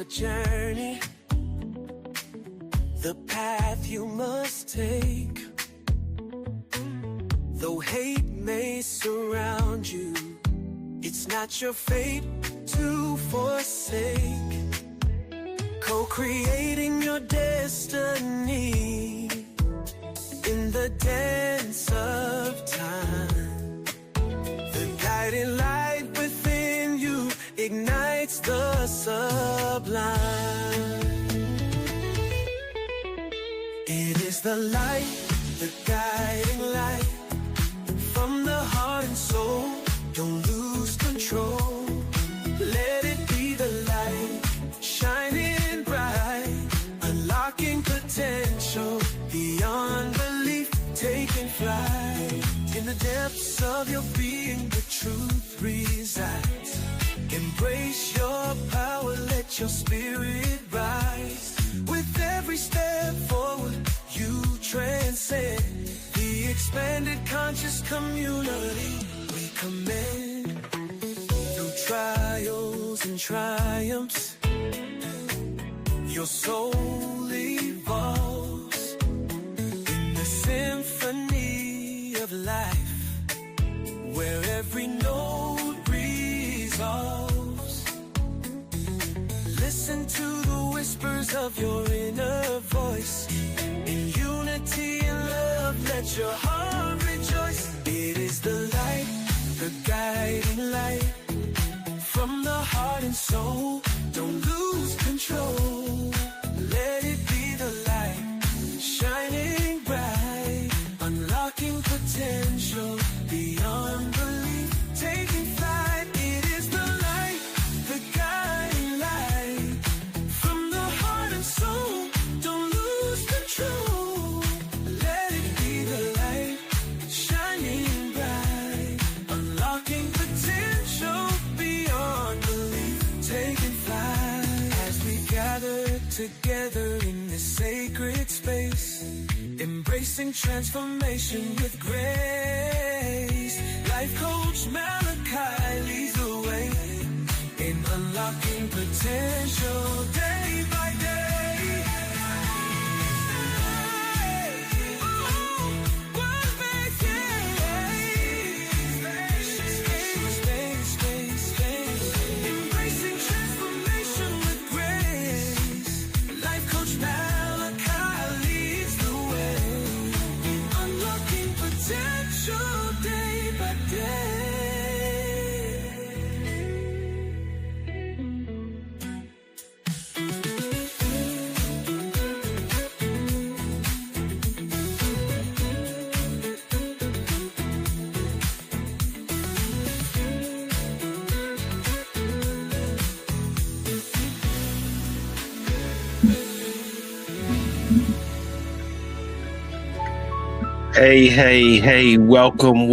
journey, the path you must take. Though hate may surround you, it's not your fate to forsake. Co-creating your destiny in the dance of time. The guiding light within you ignites the sublime. It is the light, the guiding light from the heart and soul. Don't lose control. Let it be the light shining bright, unlocking potential beyond belief, taking flight. In the depths of your being, the truth resides. Embrace your power, let your spirit rise. With every step forward, you transcend the expanded conscious community we commend. Through trials and triumphs, your soul evolves in the symphony of life, where every note resolves. Listen to the whispers of your inner voice. In unity and love, let your heart rejoice. It is the light, the guiding light from the heart and soul. Don't lose control. Let it be the light shining bright, unlocking potential beyond belief, taking flight. It is the light, the guiding light from the heart and soul. Don't lose control. Let it be the light shining bright, unlocking potential beyond belief, taking flight. As we gather together in this sacred space, embracing transformation with grace. Life coach Malachi leads the way in unlocking potential day by day. Embracing transformation with grace. Life coach Malachi leads the way in unlocking potential day by day. Hey, welcome.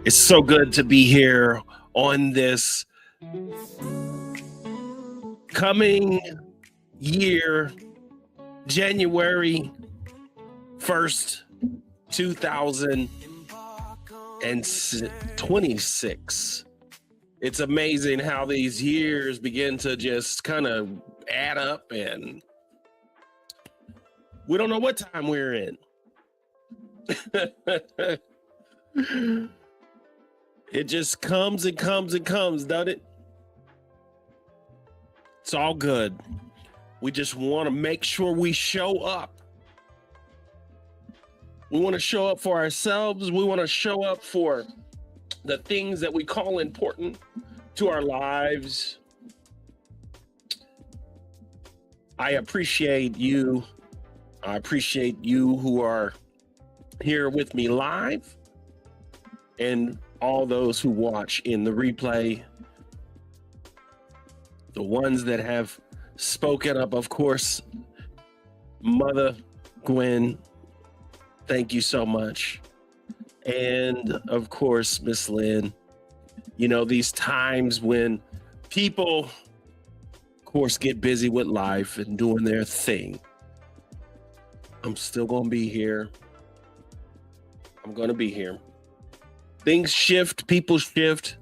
It's so good to be here on this coming year, January 1st, 2026. It's amazing how these years begin to just kind of add up, and we don't know what time we're in. It just comes and comes, doesn't it? It's all good. We just want to make sure we show up. We want to show up for ourselves. We want to show up for the things that we call important to our lives. I appreciate you. I appreciate you who are here with me live, and all those who watch in the replay, the ones that have spoken up, of course. Mother Gwen, thank you so much. And of course, Miss Lynn. You know, these times when people, of course, get busy with life and doing their thing, I'm still going to be here. I'm going to be here. Things shift, people shift.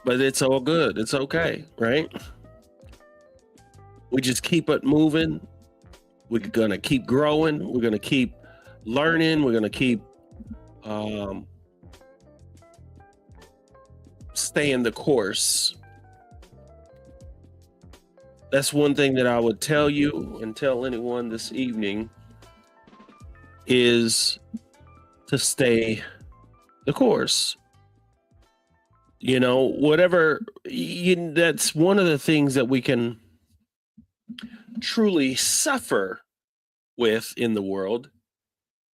but it's all good. It's okay, right? We just keep it moving. We're gonna keep growing. We're gonna keep learning. We're gonna keep um, staying the course. That's one thing that I would tell you and tell anyone this evening is to stay the course. You know, whatever that's one of the things that we can truly suffer with in the world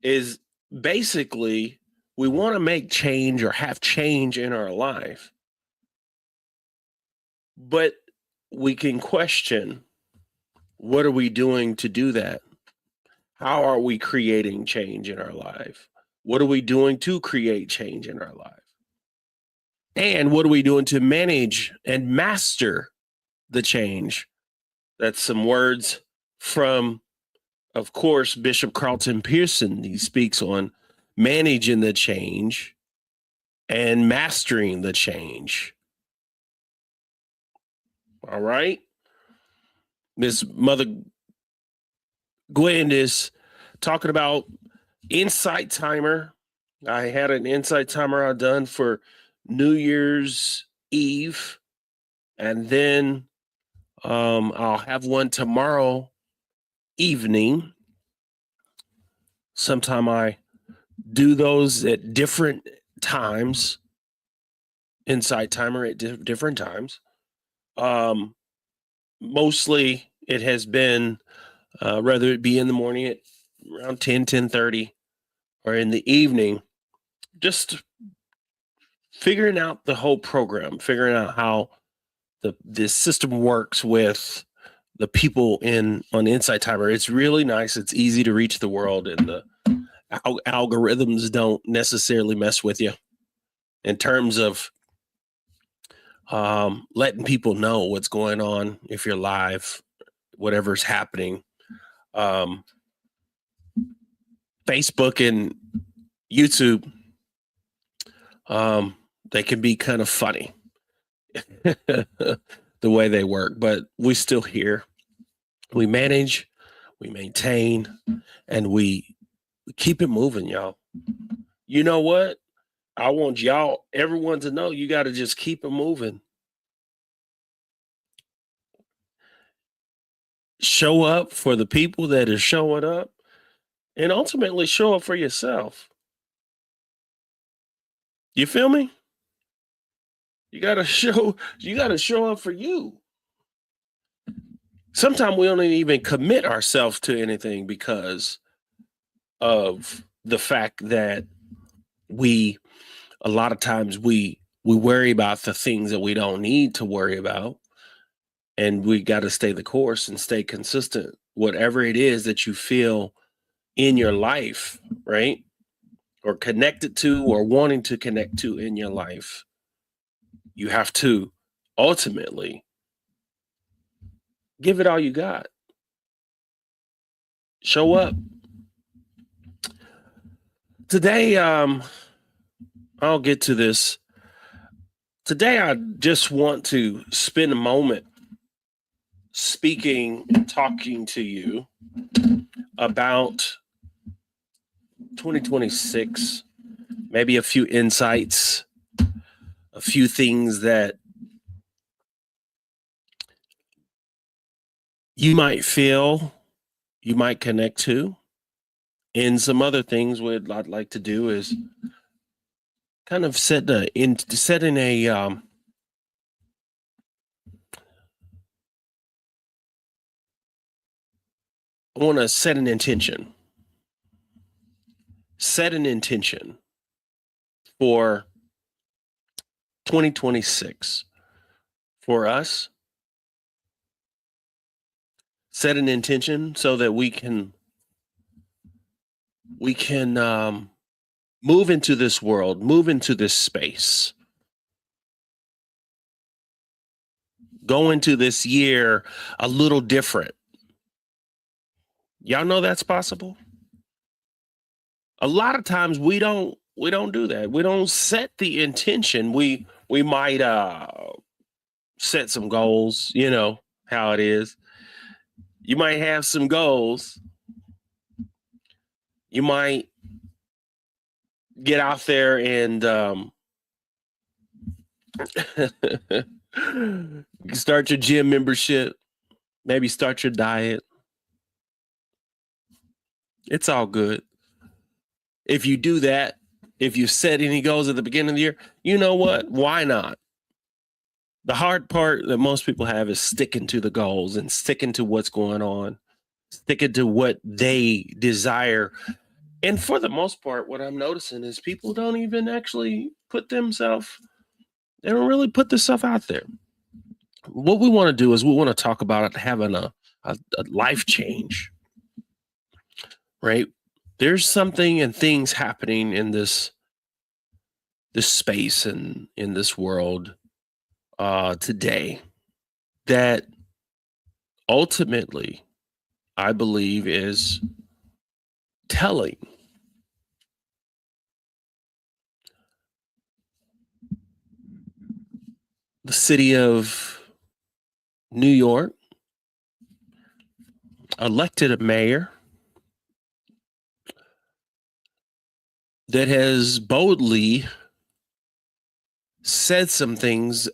is basically we want to make change or have change in our life, but we can question, what are we doing to do that? How are we creating change in our life? What are we doing to create change in our life? And what are we doing to manage and master the change? That's some words from, of course, Bishop Carlton Pearson. He speaks on managing the change and mastering the change. All right. Miss Mother Gwen is talking about insight timer. I had an insight timer I done for New Year's Eve, and then I'll have one tomorrow evening. Sometime I do those at different times, insight timer at different times. Mostly it has been whether it be in the morning at around 10:30, or in the evening, just figuring out the whole program, figuring out how the system works with the people on Insight Timer. It's really nice. It's easy to reach the world, and the algorithms don't necessarily mess with you in terms of letting people know what's going on if you're live, whatever's happening. Facebook and YouTube, they can be kind of funny the way they work, but we still here. We manage, we maintain, and we keep it moving, y'all. You know what? I want everyone to know, you got to just keep it moving. Show up for the people that are showing up, and ultimately show up for yourself. You feel me? You gotta show up for you. Sometimes we don't even commit ourselves to anything because of the fact that a lot of times we worry about the things that we don't need to worry about, and we got to stay the course and stay consistent, whatever it is that you feel in your life, right? Or connected to, or wanting to connect to in your life. You have to ultimately give it all you got. Show up. Today, I'll get to this. Today, I just want to spend a moment speaking and talking to you about 2026, maybe a few insights, a few things that you might feel, you might connect to. And some other things I'd like to do is kind of set in a I want to set an intention. Set an intention for 2026 for us. Set an intention so that we can move into this world, move into this space, go into this year a little different. Y'all know that's possible? A lot of times we don't do that. We don't set the intention. We We might set some goals, you know how it is. You might have some goals. You might get out there and start your gym membership, maybe start your diet. It's all good. If you do that, if you set any goals at the beginning of the year, you know what? Why not? The hard part that most people have is sticking to the goals and sticking to what's going on, sticking to what they desire. And for the most part, what I'm noticing is people don't even actually they don't really put this stuff out there. What we want to do is we want to talk about having a life change, right? There's something and things happening in this space and in this world today that ultimately I believe is telling. The city of New York elected a mayor that has boldly said some things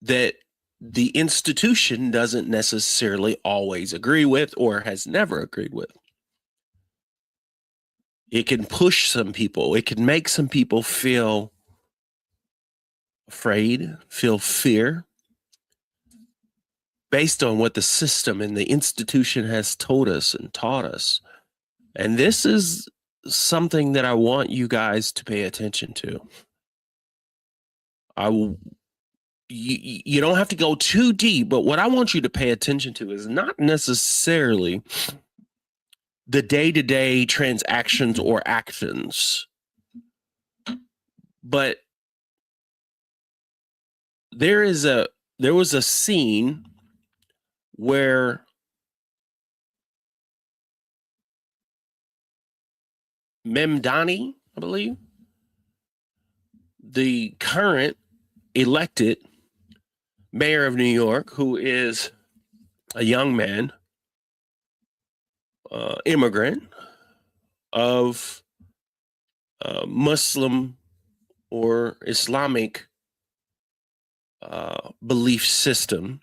that the institution doesn't necessarily always agree with or has never agreed with. It can push some people. It can make some people feel afraid, feel fear, based on what the system and the institution has told us and taught us. And this is something that I want you guys to pay attention to. You don't have to go too deep, but what I want you to pay attention to is not necessarily the day-to-day transactions or actions, but there was a scene where Memdani, I believe, the current elected mayor of New York, who is a young man, immigrant of Muslim or Islamic belief system.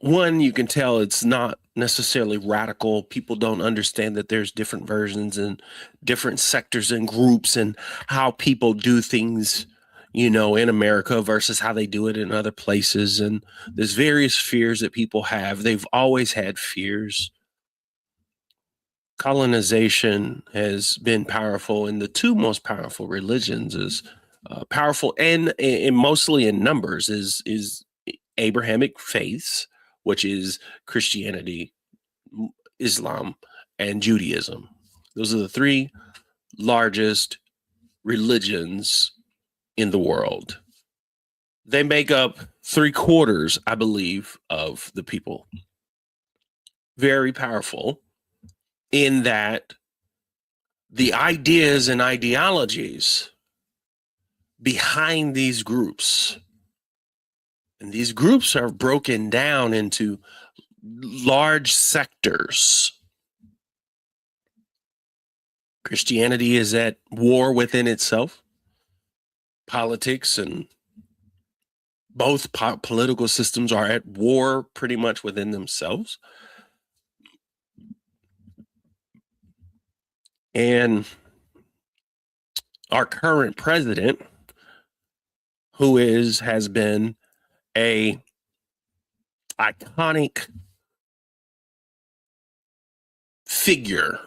One, you can tell it's not necessarily radical. People don't understand that there's different versions and different sectors and groups and how people do things, in America versus how they do it in other places. And there's various fears that people have. They've always had fears. Colonization has been powerful, and the two most powerful religions is powerful and mostly in numbers is Abrahamic faiths, which is Christianity, Islam, and Judaism. Those are the three largest religions in the world. They make up 3/4, I believe, of the people. Very powerful in that the ideas and ideologies behind these groups, and these groups are broken down into large sectors. Christianity is at war within itself. Politics and both political systems are at war pretty much within themselves. And our current president, who has been a iconic figure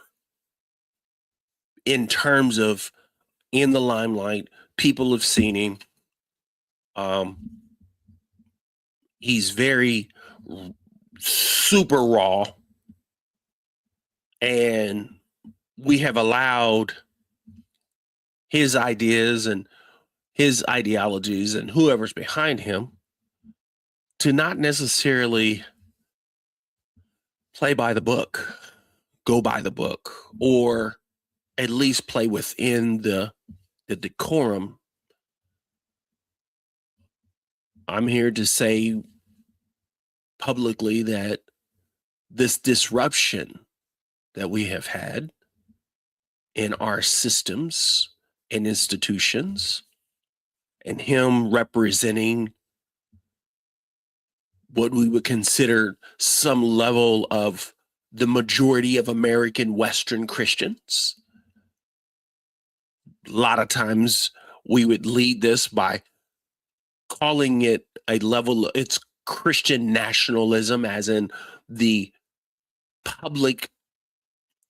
in terms of in the limelight, people have seen him. He's very super raw, and we have allowed his ideas and his ideologies and whoever's behind him to not necessarily play by the book, go by the book, or at least play within the the decorum, I'm here to say publicly that this disruption that we have had in our systems and institutions, and him representing what we would consider some level of the majority of American Western Christians. A lot of times we would lead this by calling it a level, it's Christian nationalism, as in the public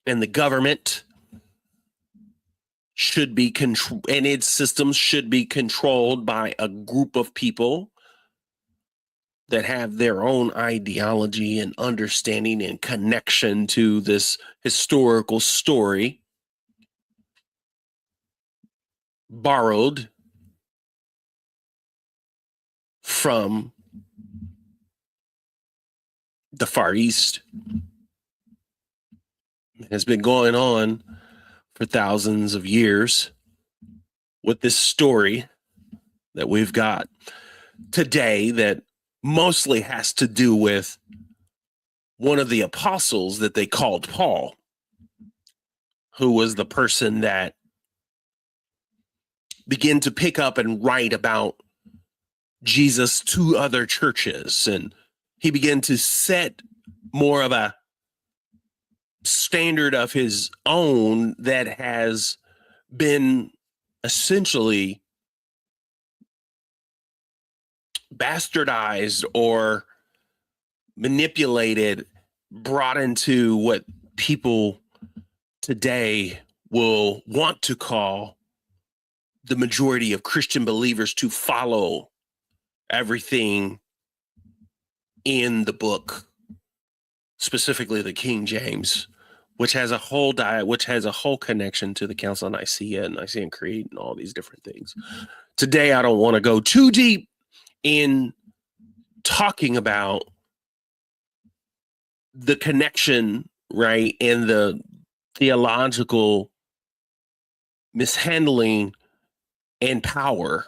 and the government should be controlled, and its systems should be controlled by a group of people that have their own ideology and understanding and connection to this historical story, borrowed from the Far East. It has been going on for thousands of years with this story that we've got today that mostly has to do with one of the apostles that they called Paul, who was the person that began to pick up and write about Jesus to other churches. And he began to set more of a standard of his own that has been essentially bastardized or manipulated, brought into what people today will want to call the majority of Christian believers to follow everything in the book, specifically the King James, which has a whole connection to the Council of Nicaea and Nicene Creed and all these different things. Today, I don't want to go too deep in talking about the connection, right, and the theological mishandling and power.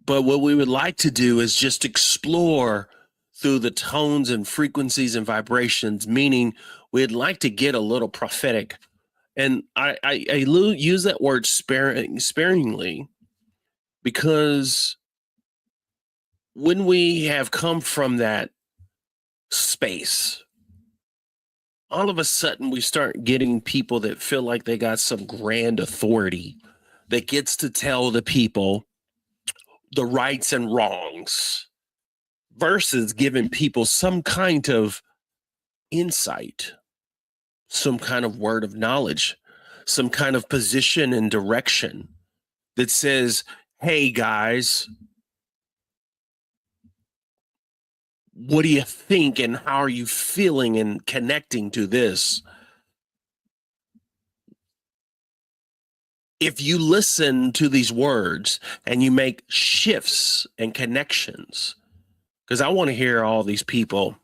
But what we would like to do is just explore through the tones and frequencies and vibrations, meaning we'd like to get a little prophetic. And I use that word sparingly because when we have come from that space, all of a sudden we start getting people that feel like they got some grand authority that gets to tell the people the rights and wrongs versus giving people some kind of insight, some kind of word of knowledge, some kind of position and direction that says, hey guys, what do you think and how are you feeling and connecting to this? If you listen to these words and you make shifts and connections, because I want to hear all these people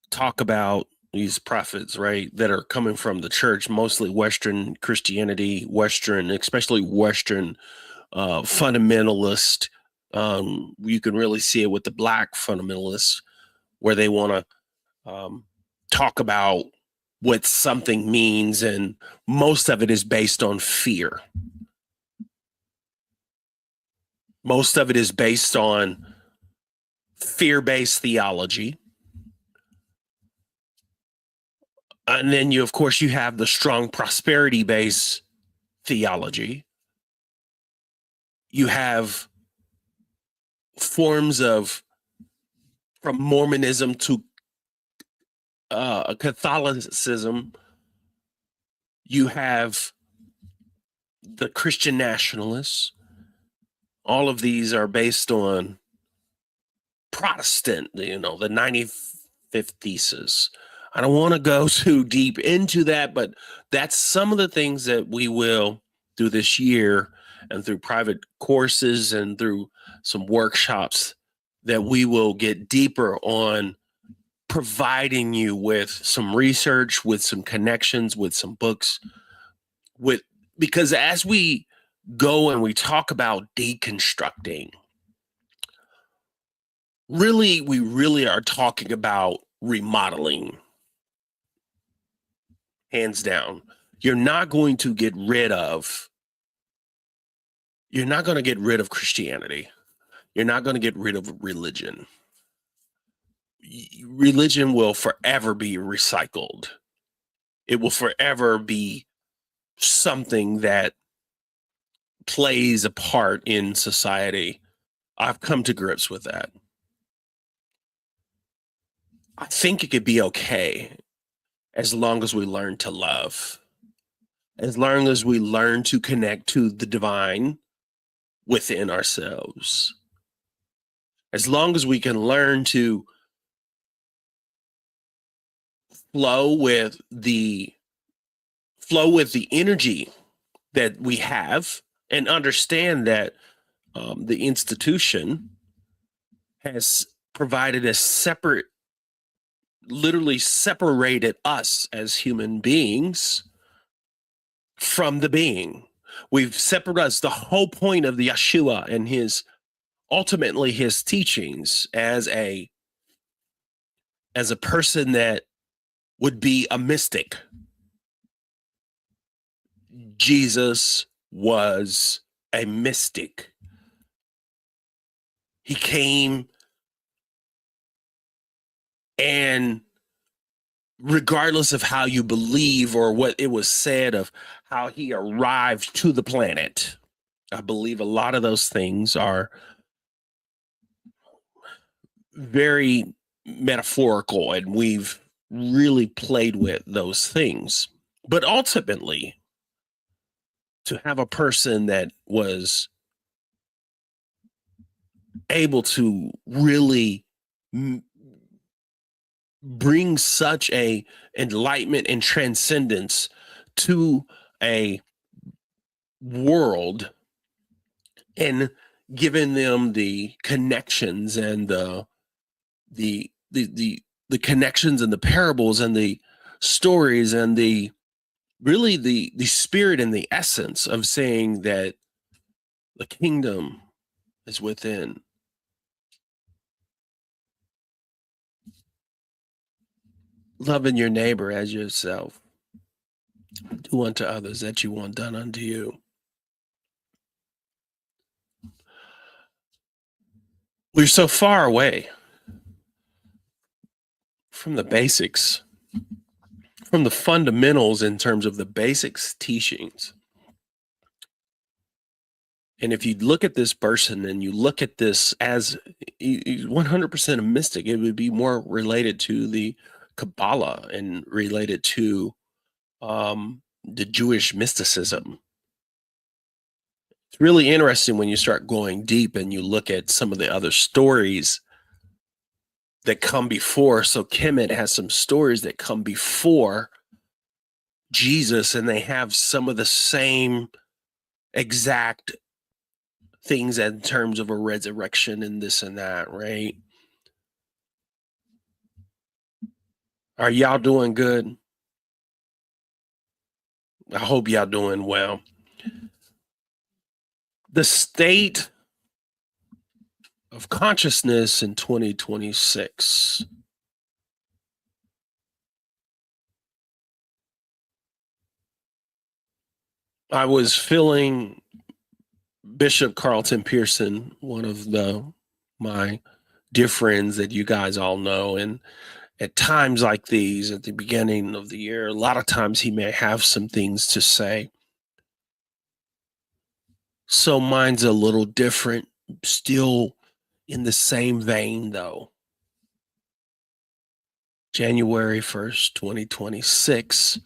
talk about these prophets, right, that are coming from the church, mostly Western Christianity, especially Western fundamentalist. You can really see it with the Black fundamentalists, where they want to talk about what something means, and most of it is based on fear. Most of it is based on fear-based theology. And then of course, you have the strong prosperity-based theology. You have forms of, from Mormonism to Catholicism, you have the Christian nationalists. All of these are based on Protestant, the 95th thesis. I don't want to go too deep into that, but that's some of the things that we will do this year, and through private courses and through some workshops, that we will get deeper on providing you with some research, with some connections, with some books, with Because as we go and we talk about deconstructing, we really are talking about remodeling, hands down. You're not going to get rid of Christianity. You're not going to get rid of religion. Religion will forever be recycled. It will forever be something that plays a part in society. I've come to grips with that. I think it could be okay as long as we learn to love, as long as we learn to connect to the divine within ourselves, as long as we can learn to flow with the energy that we have, and understand that the institution has provided a separate, literally separated us as human beings from the being. We've separated us. The whole point of the Yeshua and ultimately his teachings as a person that would be a mystic. Jesus was a mystic. He came, and regardless of how you believe or what it was said of how he arrived to the planet, I believe a lot of those things are very metaphorical, and we've really played with those things. But ultimately, to have a person that was able to really bring such a enlightenment and transcendence to a world, and giving them the connections and the connections and the parables and the stories and the spirit and the essence of saying that the kingdom is within. Loving your neighbor as yourself. Do unto others that you want done unto you. We're so far away from the basics, from the fundamentals in terms of the basics teachings. And if you look at this person and you look at this as 100% a mystic, it would be more related to the Kabbalah and related to the Jewish mysticism. It's really interesting when you start going deep and you look at some of the other stories that come before. So Kemet has some stories that come before Jesus, and they have some of the same exact things in terms of a resurrection and this and that, right? Are y'all doing good? I hope y'all doing well. The state of consciousness in 2026. I was feeling Bishop Carlton Pearson, one of my dear friends that you guys all know, and at times like these, at the beginning of the year, a lot of times he may have some things to say. So mine's a little different, still in the same vein though. January 1st, 2026.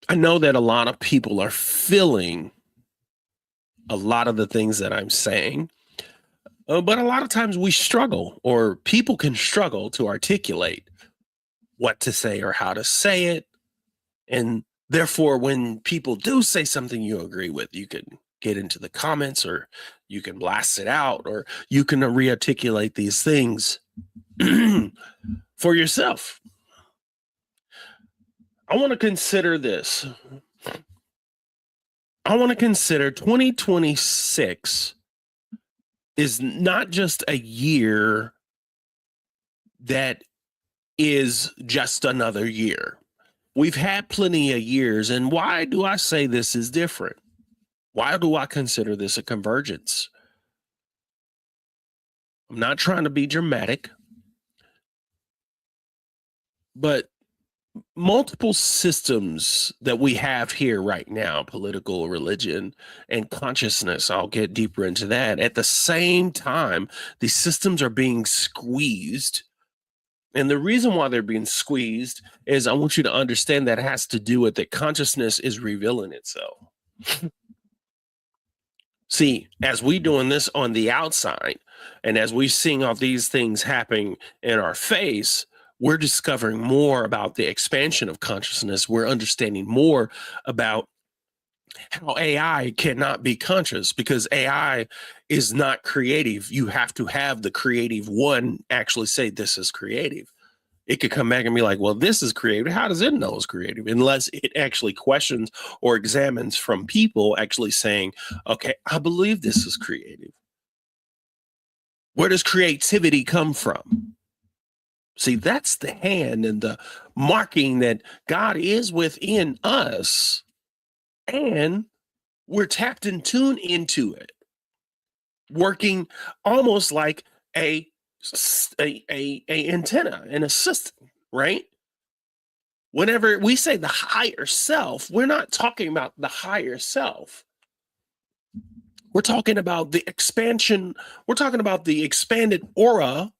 I know that a lot of people are feeling a lot of the things that I'm saying, but a lot of times we struggle, or people can struggle to articulate what to say or how to say it. And therefore, when people do say something you agree with, you can get into the comments, or you can blast it out, or you can re-articulate these things for yourself. I want to consider this. I want to consider 2026 is not just a year that is just another year. We've had plenty of years. And why do I say this is different? Why do I consider this a convergence? I'm not trying to be dramatic, but multiple systems that we have here right now, political, religion, and consciousness, I'll get deeper into that. At the same time, these systems are being squeezed. And the reason why they're being squeezed is I want you to understand that it has to do with that consciousness is revealing itself. See, as we doing this on the outside, and as we seeing all these things happening in our face, we're discovering more about the expansion of consciousness. We're understanding more about how AI cannot be conscious because AI is not creative. You have to have the creative one actually say this is creative. It could come back and be like, well, this is creative. How does it know it's creative? Unless it actually questions or examines from people actually saying, okay, I believe this is creative. Where does creativity come from? See, that's the hand and the marking that God is within us. And we're tapped and tuned into it, working almost like a antenna and a system, right? Whenever we say the higher self, we're not talking about the higher self. We're talking about the expansion. We're talking about the expanded aura,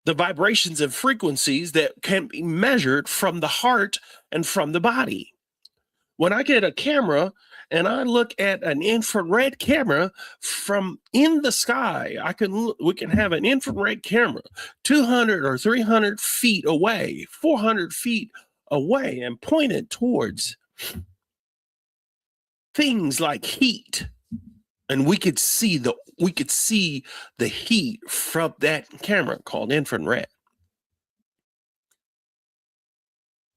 the vibrations and frequencies that can be measured from the heart and from the body. When I get a camera and I look at an infrared camera from in the sky, we can have an infrared camera 200 or 300 feet away, 400 feet away, and point it towards things like heat. And we could see the heat from that camera called infrared.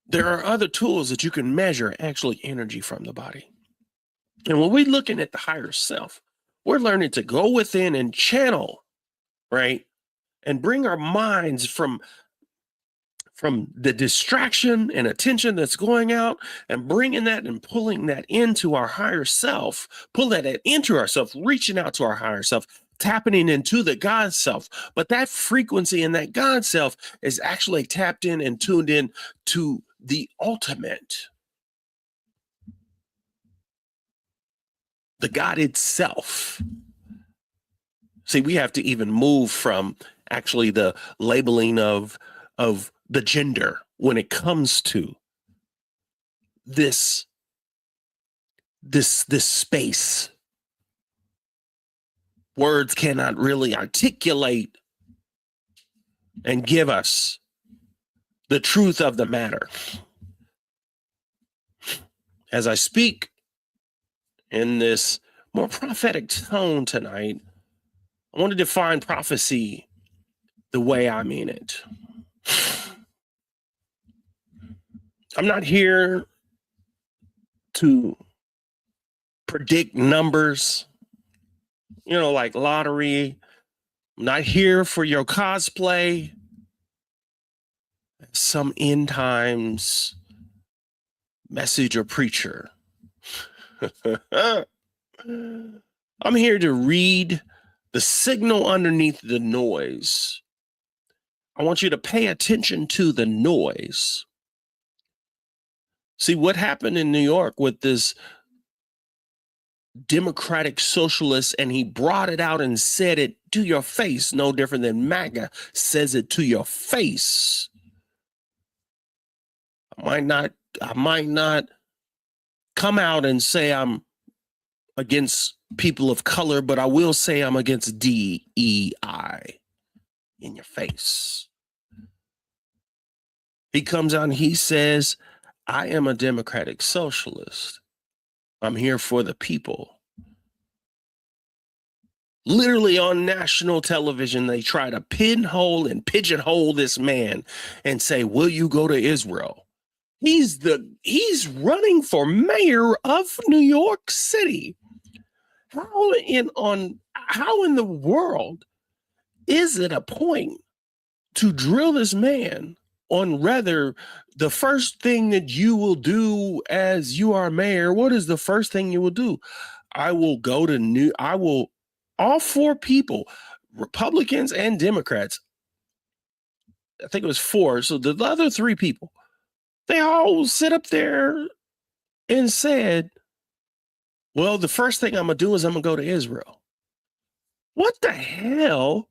There are other tools that you can measure actually energy from the body. And when we're looking at the higher self, we're learning to go within and channel, right? And bring our minds from the distraction and attention that's going out and bringing that and pulling that into our higher self, pull that into ourself, reaching out to our higher self, tapping into the God self. But that frequency and that God self is actually tapped in and tuned in to the ultimate, the God itself. See, we have to even move from actually the labeling of the gender when it comes to this space. Words cannot really articulate and give us the truth of the matter. As I speak in this more prophetic tone tonight, I want to define prophecy the way I mean it. I'm not here to predict numbers, like lottery. I'm not here for your cosplay. Some end times message or preacher. I'm here to read the signal underneath the noise. I want you to pay attention to the noise. See what happened in New York with this democratic socialist, and he brought it out and said it to your face, no different than MAGA says it to your face. I might not come out and say I'm against people of color, but I will say I'm against DEI in your face. He comes out and he says, I am a democratic socialist. I'm here for the people. Literally on national television, they try to pinhole and pigeonhole this man and say, will you go to Israel? He's running for mayor of New York City. How in the world is it a point to drill this man on whether the first thing that you will do as you are mayor? What is the first thing you will do? All four people, Republicans and Democrats, I think it was four. So the other three people, they all sit up there and said, well, the first thing I'm going to do is I'm going to go to Israel. What the hell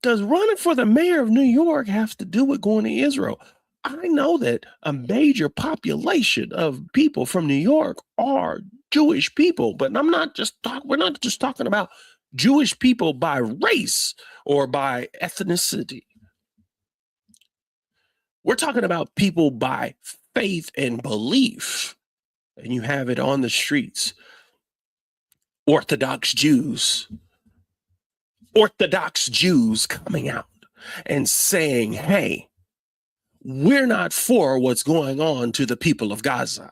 does running for the mayor of New York have to do with going to Israel? I know that a major population of people from New York are Jewish people, but we're not just talking about Jewish people by race or by ethnicity. We're talking about people by faith and belief. And you have it on the streets. Orthodox Jews coming out and saying, hey, we're not for what's going on to the people of Gaza.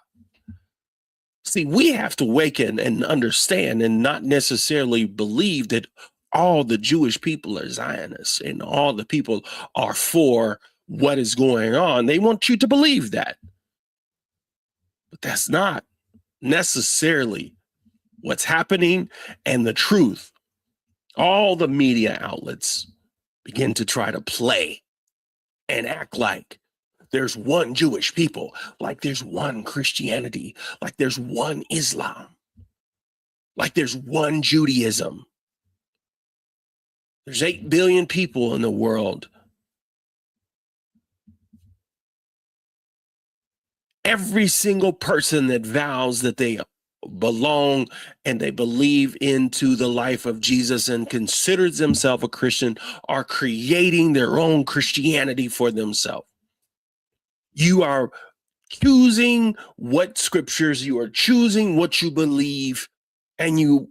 See, we have to awaken and understand and not necessarily believe that all the Jewish people are Zionists and all the people are for what is going on. They want you to believe that. But that's not necessarily what's happening and the truth. All the media outlets begin to try to play and act like there's one Jewish people, like there's one Christianity, like there's one Islam, like there's one Judaism. There's 8 billion people in the world. Every single person that vows that they belong and they believe into the life of Jesus and considers themselves a Christian are creating their own Christianity for themselves. You are choosing what scriptures, you are choosing what you believe, and you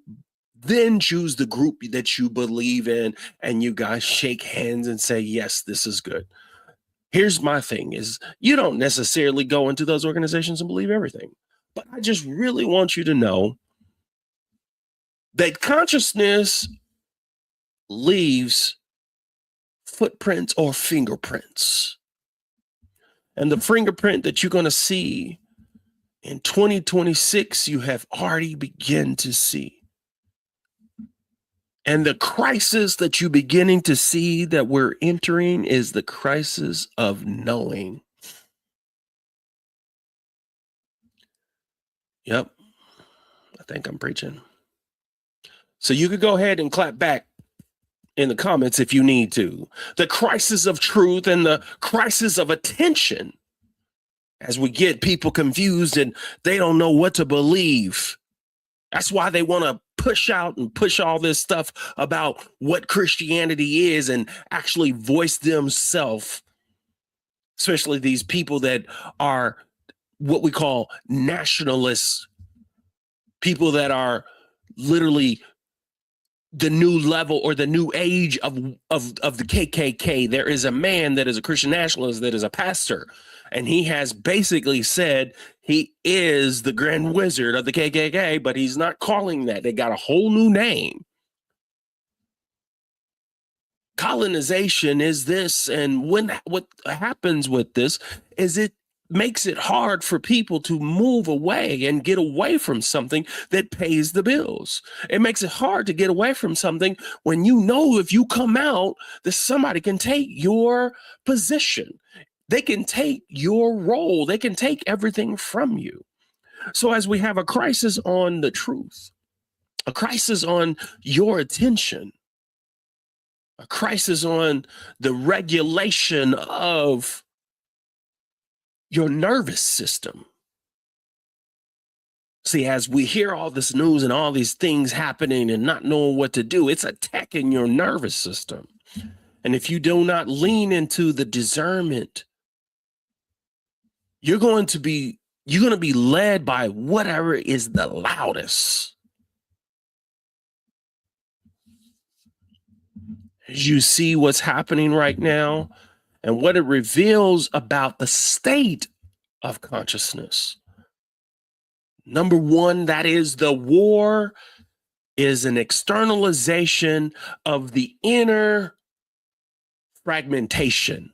then choose the group that you believe in, and you guys shake hands and say, yes, this is good. Here's my thing is you don't necessarily go into those organizations and believe everything. But I just really want you to know that consciousness leaves footprints or fingerprints. And the fingerprint that you're going to see in 2026, you have already begun to see. And the crisis that you're beginning to see that we're entering is the crisis of knowing. Yep. I think I'm preaching. So you could go ahead and clap back in the comments if you need to. The crisis of truth and the crisis of attention as we get people confused and they don't know what to believe. That's why they want to push out and push all this stuff about what Christianity is and actually voice themselves, especially these people that are what we call nationalists, people that are literally the new level or the new age of the KKK. There is a man that is a Christian nationalist that is a pastor, and he has basically said he is the Grand Wizard of the KKK, but he's not calling that. They got a whole new name. Colonization is this, and what happens with this is it makes it hard for people to move away and get away from something that pays the bills. It makes it hard to get away from something when you know if you come out that somebody can take your position. They can take your role. They can take everything from you. So as we have a crisis on the truth, a crisis on your attention, a crisis on the regulation of your nervous system. See, as we hear all this news and all these things happening and not knowing what to do, it's attacking your nervous system. And if you do not lean into the discernment, you're going to be led by whatever is the loudest. As you see what's happening right now and what it reveals about the state of consciousness. Number one, that is the war is an externalization of the inner fragmentation.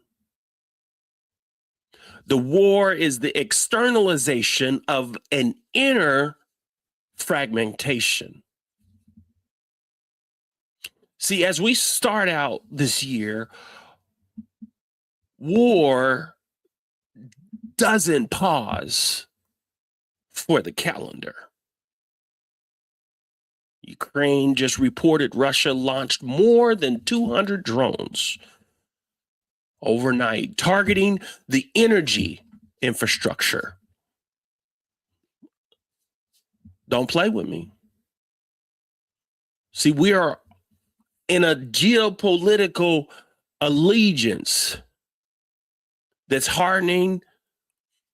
The war is the externalization of an inner fragmentation. See, as we start out this year, war doesn't pause for the calendar. Ukraine just reported Russia launched more than 200 drones overnight, targeting the energy infrastructure. Don't play with me. See, we are in a geopolitical allegiance that's hardening.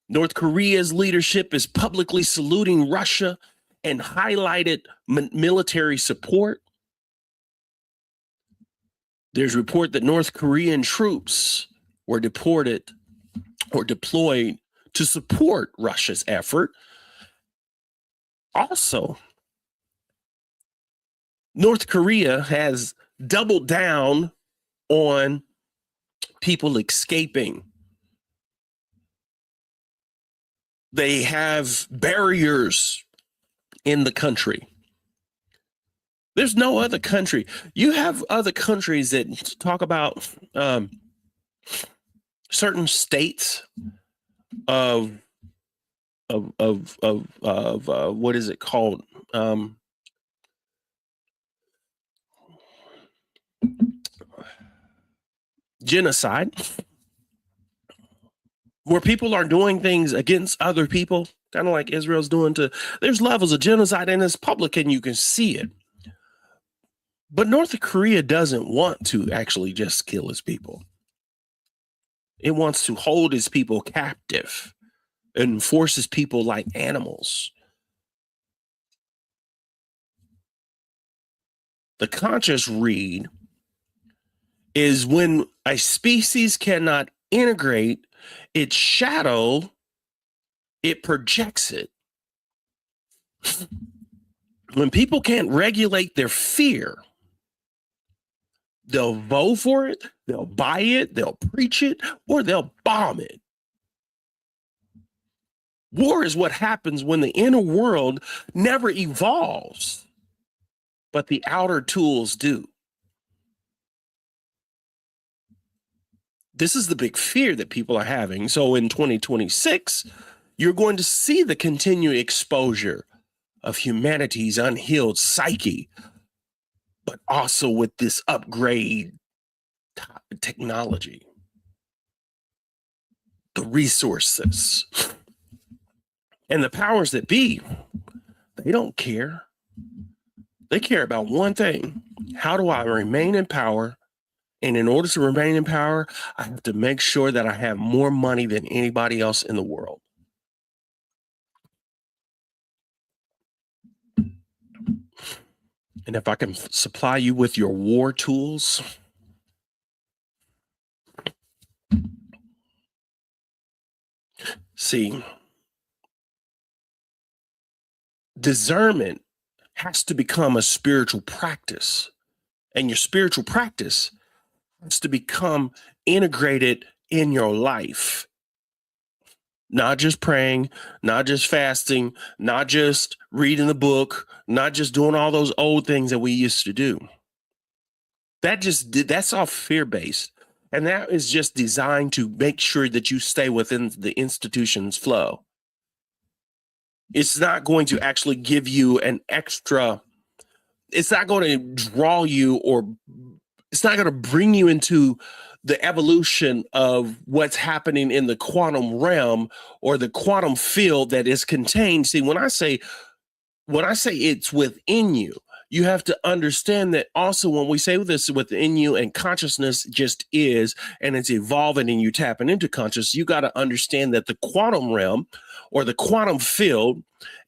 North Korea's leadership is publicly saluting Russia and highlighted military support. There's a report that North Korean troops were deported or deployed to support Russia's effort. Also, North Korea has doubled down on people escaping. They have barriers in the country. There's no other country. You have other countries that talk about certain states of what is it called? Genocide, where people are doing things against other people, kind of like Israel's doing to. There's levels of genocide, and it's public, and you can see it. But North Korea doesn't want to actually just kill its people. It wants to hold its people captive and forces people like animals. The conscious read is when a species cannot integrate its shadow, it projects it. When people can't regulate their fear, they'll vote for it, they'll buy it, they'll preach it, or they'll bomb it. War is what happens when the inner world never evolves, but the outer tools do. This is the big fear that people are having. So in 2026, you're going to see the continued exposure of humanity's unhealed psyche, but also with this upgrade technology, the resources, and the powers that be. They don't care. They care about one thing. How do I remain in power? And in order to remain in power, I have to make sure that I have more money than anybody else in the world. And if I can supply you with your war tools, see, discernment has to become a spiritual practice. And your spiritual practice has to become integrated in your life. Not just praying, not just fasting, not just reading the book, not just doing all those old things that we used to do. That's all fear-based. And that is just designed to make sure that you stay within the institution's flow. It's not going to actually give you an extra, it's not going to draw you, or it's not going to bring you into the evolution of what's happening in the quantum realm or the quantum field that is contained. See, when I say it's within you, you have to understand that also when we say this within you and consciousness just is, and it's evolving and you tapping into consciousness, you got to understand that the quantum realm or the quantum field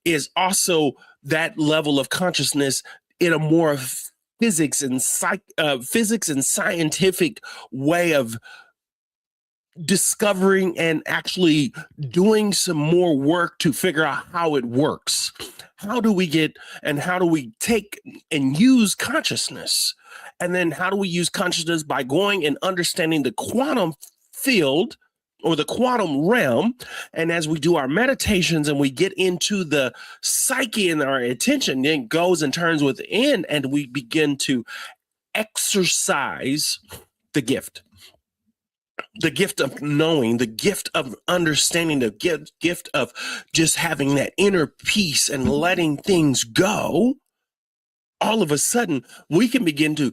is also that level of consciousness in a more physics and scientific way of discovering and actually doing some more work to figure out how it works. How do we take and use consciousness? And then how do we use consciousness by going and understanding the quantum field or the quantum realm? And as we do our meditations and we get into the psyche and our attention, then goes and turns within, and we begin to exercise the gift of knowing, the gift of understanding, the gift of just having that inner peace and letting things go. All of a sudden, we can begin to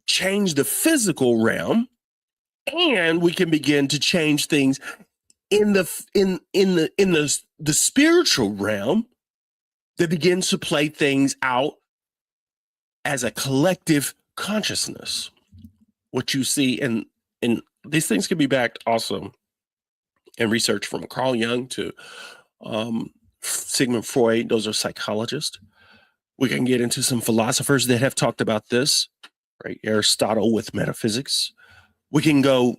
change the physical realm, and we can begin to change things in the spiritual realm that begins to play things out as a collective consciousness. What you see in these things can be backed also in research from Carl Jung to Sigmund Freud. Those are psychologists. We can get into some philosophers that have talked about this, right? Aristotle with metaphysics. We can go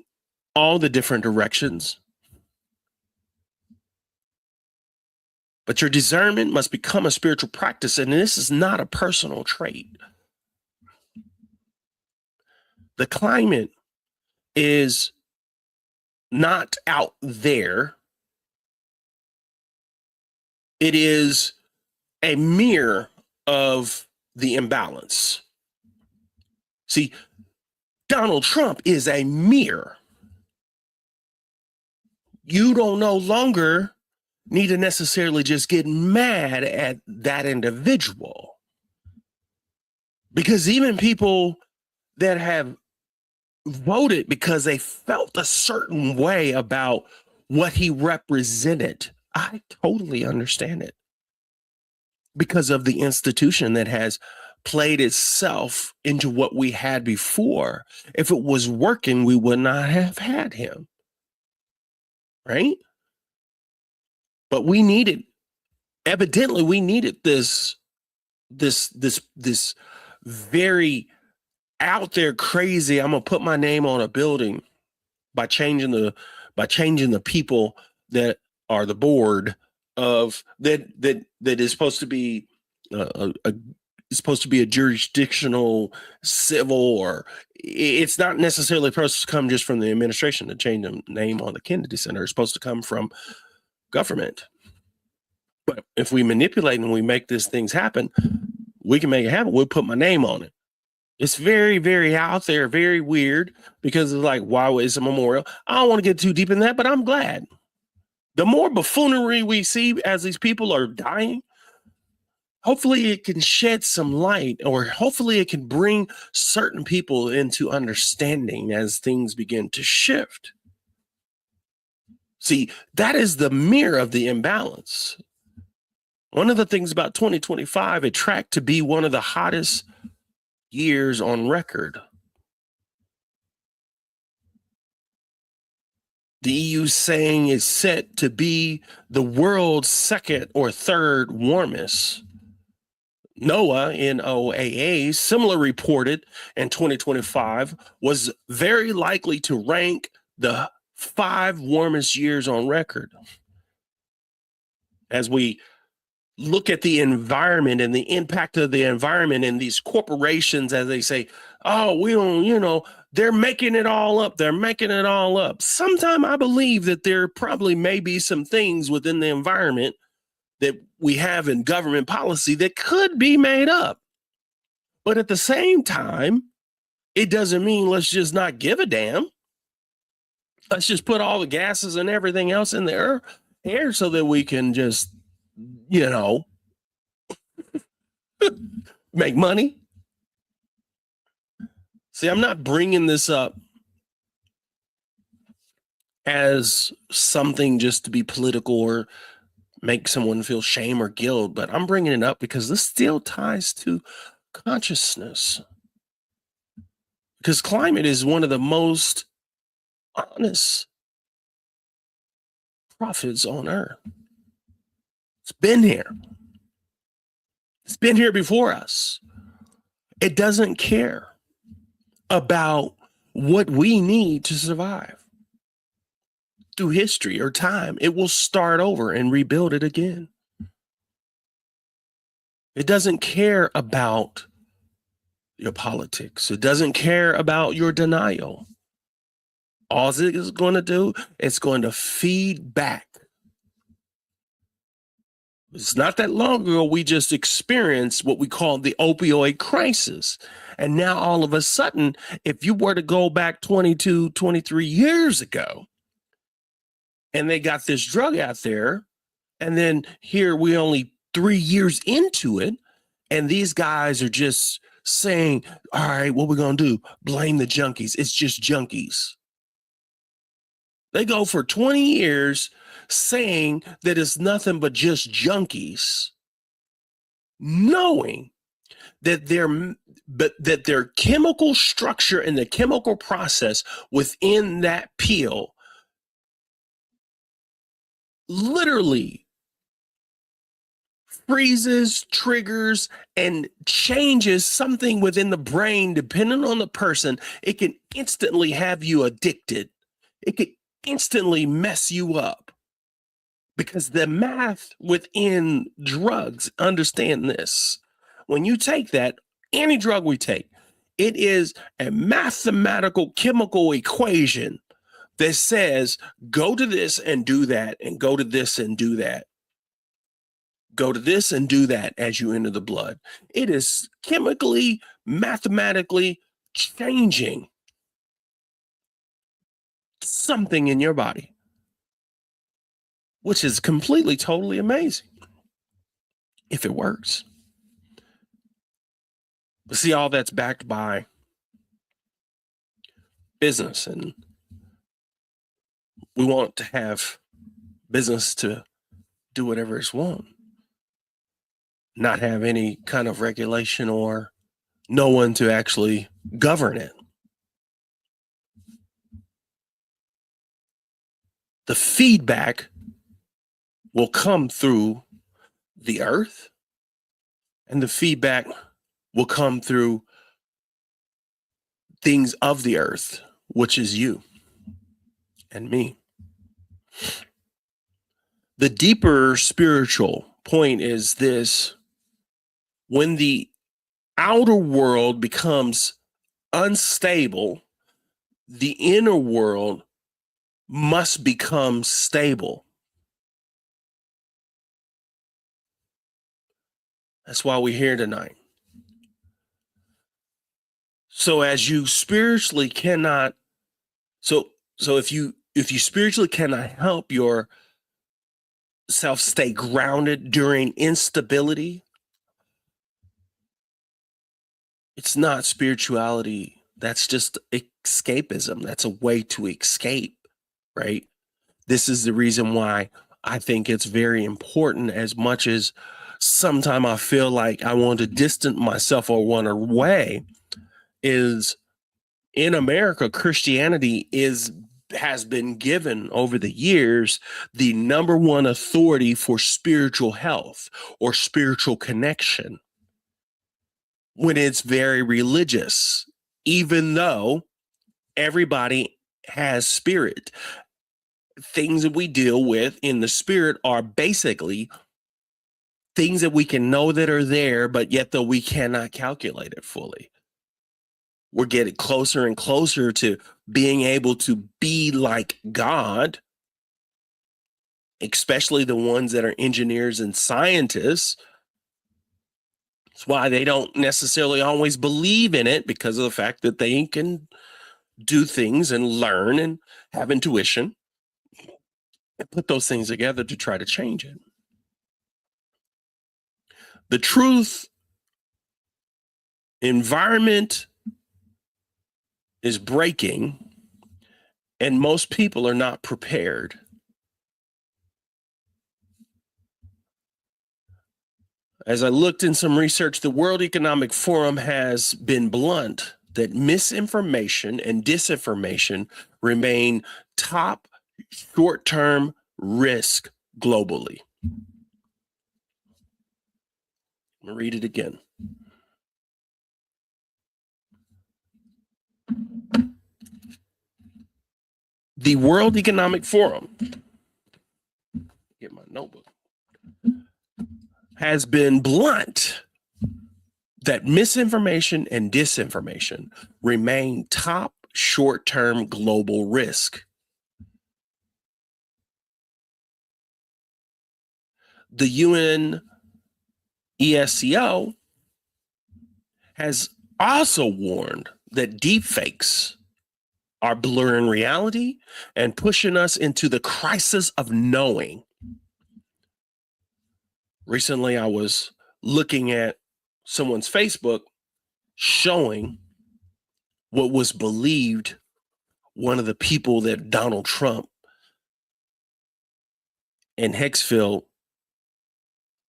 all the different directions. But your discernment must become a spiritual practice, and this is not a personal trait. The climate is not out there. It is a mirror of the imbalance. See, Donald Trump is a mirror. You don't no longer need to necessarily just get mad at that individual, because even people that have voted because they felt a certain way about what he represented, I totally understand it, because of the institution that has played itself into what we had before. If it was working, we would not have had him, right? But we needed this very out there crazy, I'm gonna put my name on a building by changing the people that are the board of that is supposed to be a jurisdictional civil, or it's not necessarily supposed to come just from the administration to change the name on the Kennedy Center. It's supposed to come from government. But if we manipulate and we make these things happen, we can make it happen. We'll put my name on it. It's very, very out there, very weird, because it's like, why is a memorial? I don't want to get too deep in that, but I'm glad. The more buffoonery we see as these people are dying, hopefully it can shed some light, or hopefully it can bring certain people into understanding as things begin to shift. See, that is the mirror of the imbalance. One of the things about 2025, it tracked to be one of the hottest years on record. The EU saying is set to be the world's second or third warmest. NOAA, N-O-A-A, similar reported in 2025, was very likely to rank the 5 warmest years on record. As we look at the environment and the impact of the environment, and these corporations, as they say, oh, we don't, they're making it all up. They're making it all up. Sometimes I believe that there probably may be some things within the environment that we have in government policy that could be made up. But at the same time, it doesn't mean let's just not give a damn. Let's just put all the gases and everything else in the air so that we can just, make money. See, I'm not bringing this up as something just to be political or make someone feel shame or guilt, but I'm bringing it up because this still ties to consciousness. Because climate is one of the most honest prophets on earth. It's been here. It's been here before us. It doesn't care about what we need to survive. through history or time, it will start over and rebuild it again. It doesn't care about your politics. It doesn't care about your denial. All it is going to do, it's going to feed back. It's not that long ago we just experienced what we call the opioid crisis. And now all of a sudden, if you were to go back 22, 23 years ago, and they got this drug out there, and then here we only 3 years into it, and these guys are just saying, all right, what we're going to do? Blame the junkies. It's just junkies. They go for 20 years saying that it's nothing but just junkies, knowing that their chemical structure and the chemical process within that pill literally freezes, triggers, and changes something within the brain, depending on the person. It can instantly have you addicted. It could instantly mess you up, because the math within drugs, understand this. When you take that, any drug we take, it is a mathematical chemical equation that says, go to this and do that, and go to this and do that. Go to this and do that as you enter the blood. It is chemically, mathematically changing something in your body, which is completely, totally amazing if it works. But see, all that's backed by business, and we want to have business to do whatever it's want, not have any kind of regulation or no one to actually govern it. The feedback will come through the earth, and the feedback will come through things of the earth, which is you and me. The deeper spiritual point is this: when the outer world becomes unstable, the inner world must become stable. That's why we're here tonight. So as you spiritually cannot, so if you spiritually cannot help yourself stay grounded during instability, it's not spirituality. That's just escapism. That's a way to escape, right? This is the reason why I think it's very important, as much as sometimes I feel like I want to distance myself or run away, is in America, Christianity has been given over the years the number one authority for spiritual health or spiritual connection, when it's very religious, even though everybody has spirit. Things that we deal with in the spirit are basically things that we can know that are there, but yet though we cannot calculate it fully. We're getting closer and closer to being able to be like God, especially the ones that are engineers and scientists. That's why they don't necessarily always believe in it, because of the fact that they can do things and learn and have intuition and put those things together to try to change it. The truth, environment is breaking, and most people are not prepared. As I looked in some research, the World Economic Forum has been blunt that misinformation and disinformation remain top short-term risk globally. I'm going to read it again. The World Economic Forum, get my notebook, has been blunt that misinformation and disinformation remain top short-term global risk. The UN ESCO has also warned that deepfakes are blurring reality and pushing us into the crisis of knowing. Recently, I was looking at someone's Facebook showing what was believed one of the people that Donald Trump and Hicksville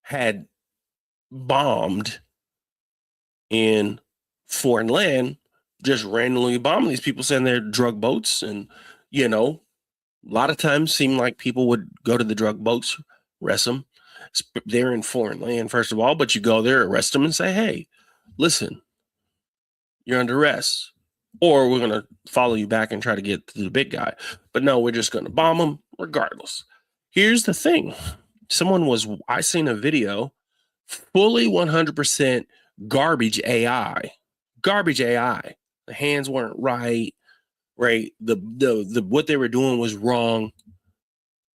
had bombed in foreign land, just randomly bombing these people, saying they're drug boats. And, you know, a lot of times seemed like people would go to the drug boats, arrest them. They're in foreign land, first of all, but you go there, arrest them and say, hey, listen, you're under arrest, or we're going to follow you back and try to get to the big guy. But no, we're just going to bomb them regardless. Here's the thing. I seen a video, fully 100% garbage AI. The hands weren't right. The what they were doing was wrong.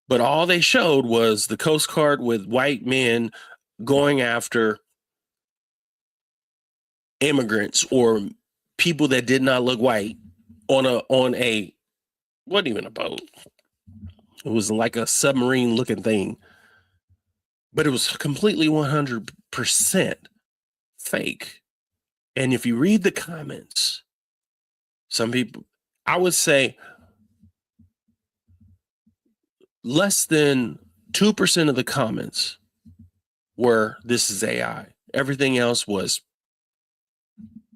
But all they showed was the Coast Guard with white men going after immigrants or people that did not look white on a wasn't even a boat. It was like a submarine looking thing. But it was completely 100% fake. And if you read the comments, some people, I would say less than 2% of the comments were, this is AI. Everything else was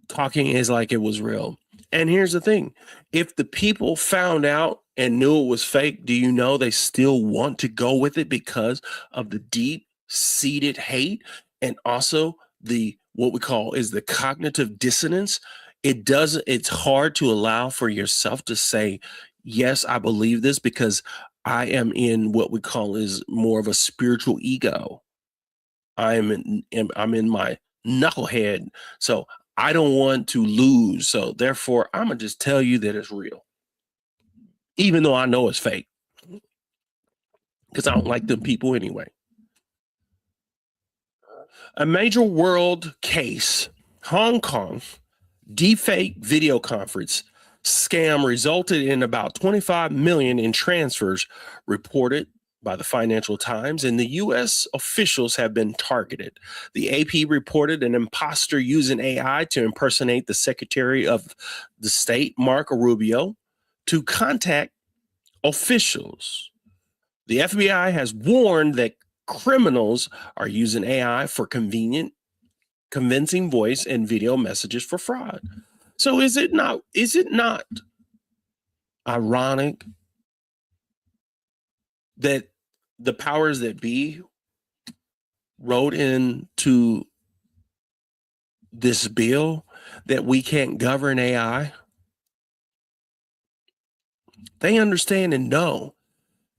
talking as like it was real. And here's the thing. If the people found out and knew it was fake, do you know they still want to go with it because of the deep-seated hate and also the what we call is the cognitive dissonance? It's hard to allow for yourself to say, yes, I believe this because I am in what we call is more of a spiritual ego. I'm in my knucklehead. So I don't want to lose. So therefore, I'm going to just tell you that it's real, even though I know it's fake, because I don't like them people anyway. A major world case, Hong Kong, deepfake video conference scam resulted in about 25 million in transfers, reported by the Financial Times, and the U.S. officials have been targeted. The AP reported an imposter using AI to impersonate the Secretary of the State, Marco Rubio, to contact officials. The FBI has warned that criminals are using AI for convincing voice and video messages for fraud. So is it not ironic that the powers that be wrote into this bill that we can't govern AI? They understand and know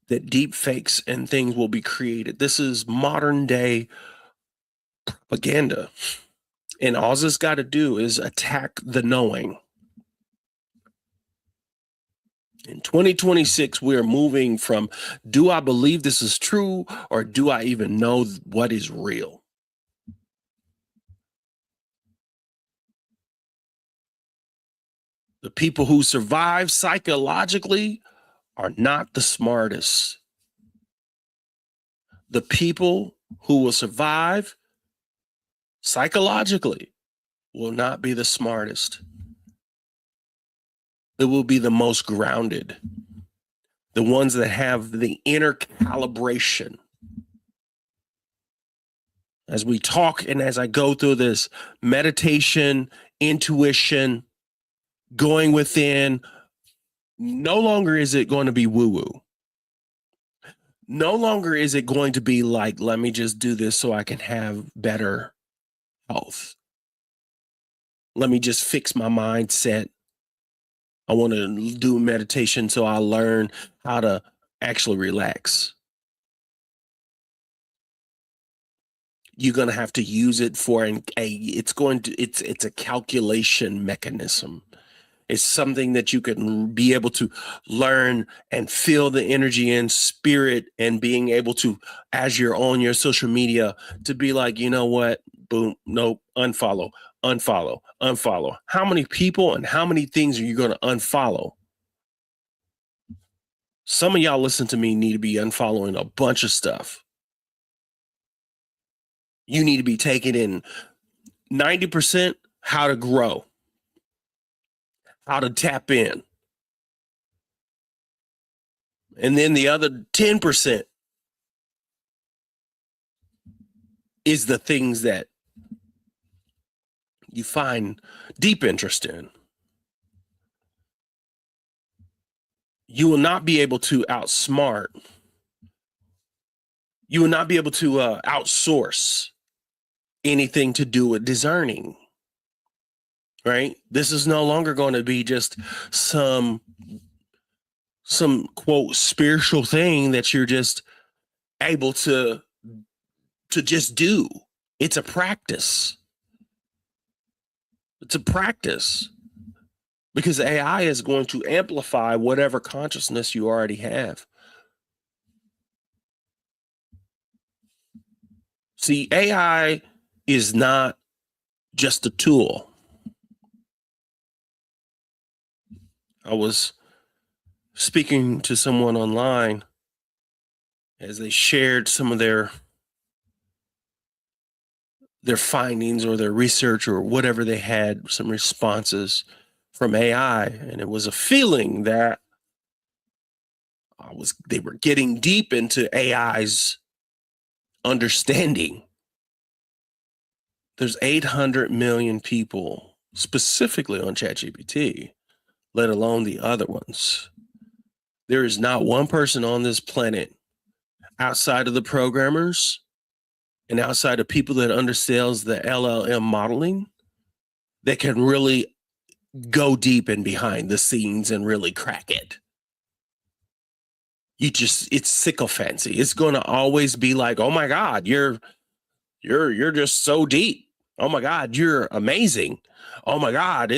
that deep fakes and things will be created. This is modern day propaganda. And all it's got to do is attack the knowing. In 2026, we are moving from, do I believe this is true, or do I even know what is real? The people who survive psychologically are not the smartest. The people who will survive psychologically will not be the smartest. It will be the most grounded, the ones that have the inner calibration. As we talk and as I go through this meditation, intuition, going within, no longer is it going to be woo-woo. No longer is it going to be like, let me just do this so I can have better health. Let me just fix my mindset I want to do meditation so I learn how to actually relax. You're going to have to use it for it's a calculation mechanism. It's something that you can be able to learn and feel the energy and spirit, and being able to, as you're on your social media, to be like, you know what? Boom, nope, unfollow, unfollow, unfollow. How many people and how many things are you going to unfollow? Some of y'all listen to me need to be unfollowing a bunch of stuff. You need to be taking in 90% how to grow, how to tap in. And then the other 10% is the things that you find deep interest in. You will not be able to outsmart. You will not be able to outsource anything to do with discerning, right? This is no longer going to be just some quote spiritual thing that you're just able to just do. It's a practice. It's a practice, because AI is going to amplify whatever consciousness you already have. See, AI is not just a tool. I was speaking to someone online as they shared some of their findings or their research or whatever they had, some responses from AI, and it was a feeling that they were getting deep into AI's understanding. There's 800 million people specifically on ChatGPT, let alone the other ones. There is not one person on this planet outside of the programmers and outside of people that understands the LLM modeling that can really go deep and behind the scenes and really crack it. It's sycophancy. It's going to always be like, oh my God, you're just so deep. Oh my God, you're amazing. Oh my God,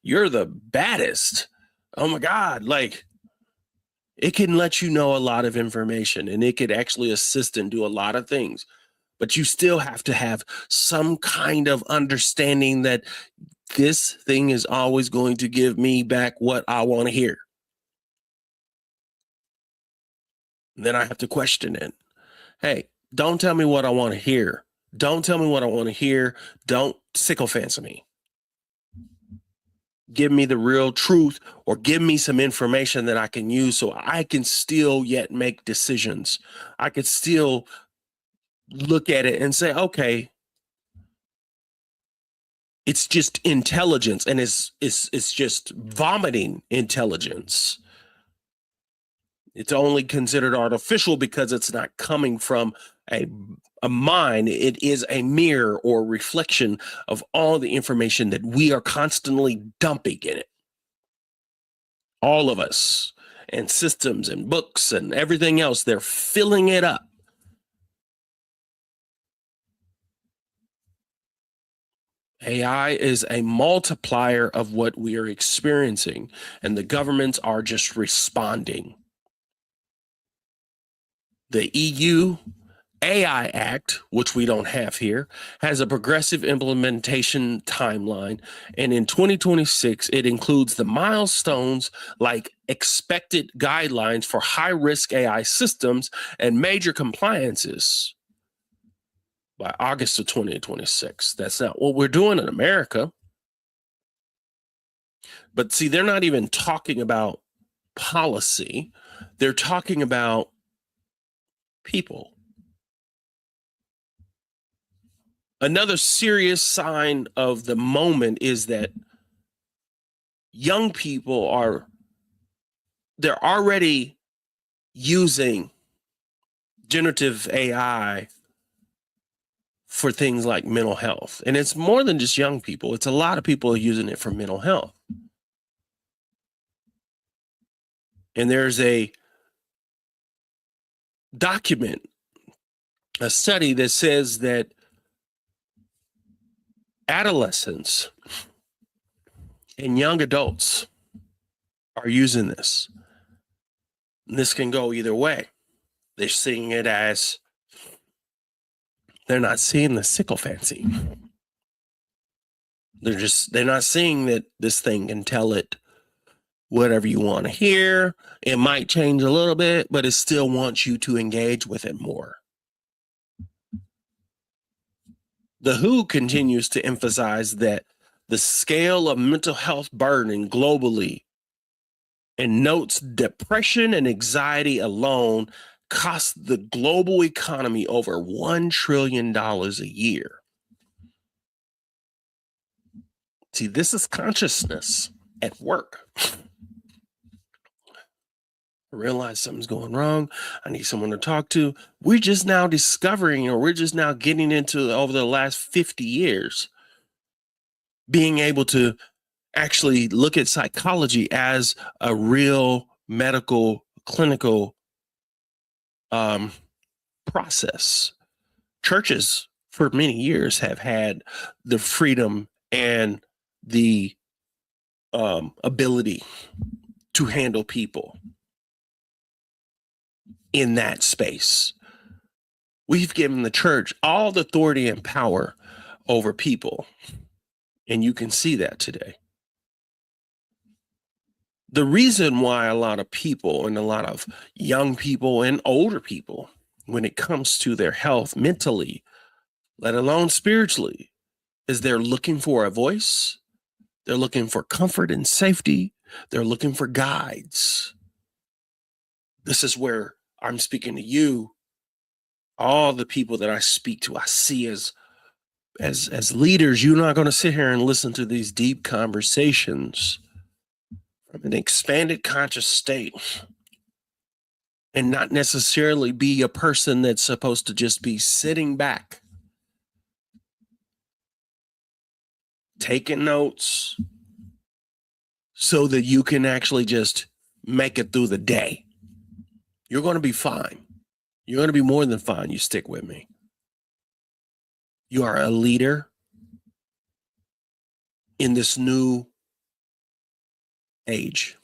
you're the baddest. Oh my God, like, it can let you know a lot of information, and it could actually assist and do a lot of things. But you still have to have some kind of understanding that this thing is always going to give me back what I want to hear. And then I have to question it. Hey, don't tell me what I want to hear. Don't tell me what I want to hear. Don't sycophants me. Give me the real truth, or give me some information that I can use so I can still yet make decisions. I could still look at it and say, okay, it's just intelligence, and it's just vomiting intelligence. It's only considered artificial because it's not coming from a mind. It is a mirror or reflection of all the information that we are constantly dumping in it. All of us, and systems and books and everything else, they're filling it up. AI is a multiplier of what we are experiencing, and the governments are just responding. The EU AI Act, which we don't have here, has a progressive implementation timeline. And in 2026, it includes the milestones like expected guidelines for high-risk AI systems and major compliances by August of 2026. That's not what we're doing in America. But see, they're not even talking about policy. They're talking about people. Another serious sign of the moment is that young people they're already using generative AI for things like mental health. And it's more than just young people. It's a lot of people using it for mental health. And there's a document, a study that says that adolescents and young adults are using this. And this can go either way. They're seeing it as they're not seeing the sycophancy. They're not seeing that this thing can tell it whatever you want to hear. It might change a little bit, but it still wants you to engage with it more. The WHO continues to emphasize that the scale of mental health burden globally and notes depression and anxiety alone cost the global economy over $1 trillion a year. See, this is consciousness at work. I realize something's going wrong. I need someone to talk to. We're just now discovering, or we're just now getting into, over the last 50 years, being able to actually look at psychology as a real medical, clinical process. Churches for many years have had the freedom and the ability to handle people in that space. We've given the church all the authority and power over people, and you can see that today. The reason why a lot of people, and a lot of young people and older people, when it comes to their health mentally, let alone spiritually, is they're looking for a voice. They're looking for comfort and safety. They're looking for guides. This is where I'm speaking to you. All the people that I speak to, I see as leaders. You're not going to sit here and listen to these deep conversations from an expanded conscious state and not necessarily be a person that's supposed to just be sitting back, taking notes so that you can actually just make it through the day. You're going to be fine. You're going to be more than fine. You stick with me. You are a leader in this new age.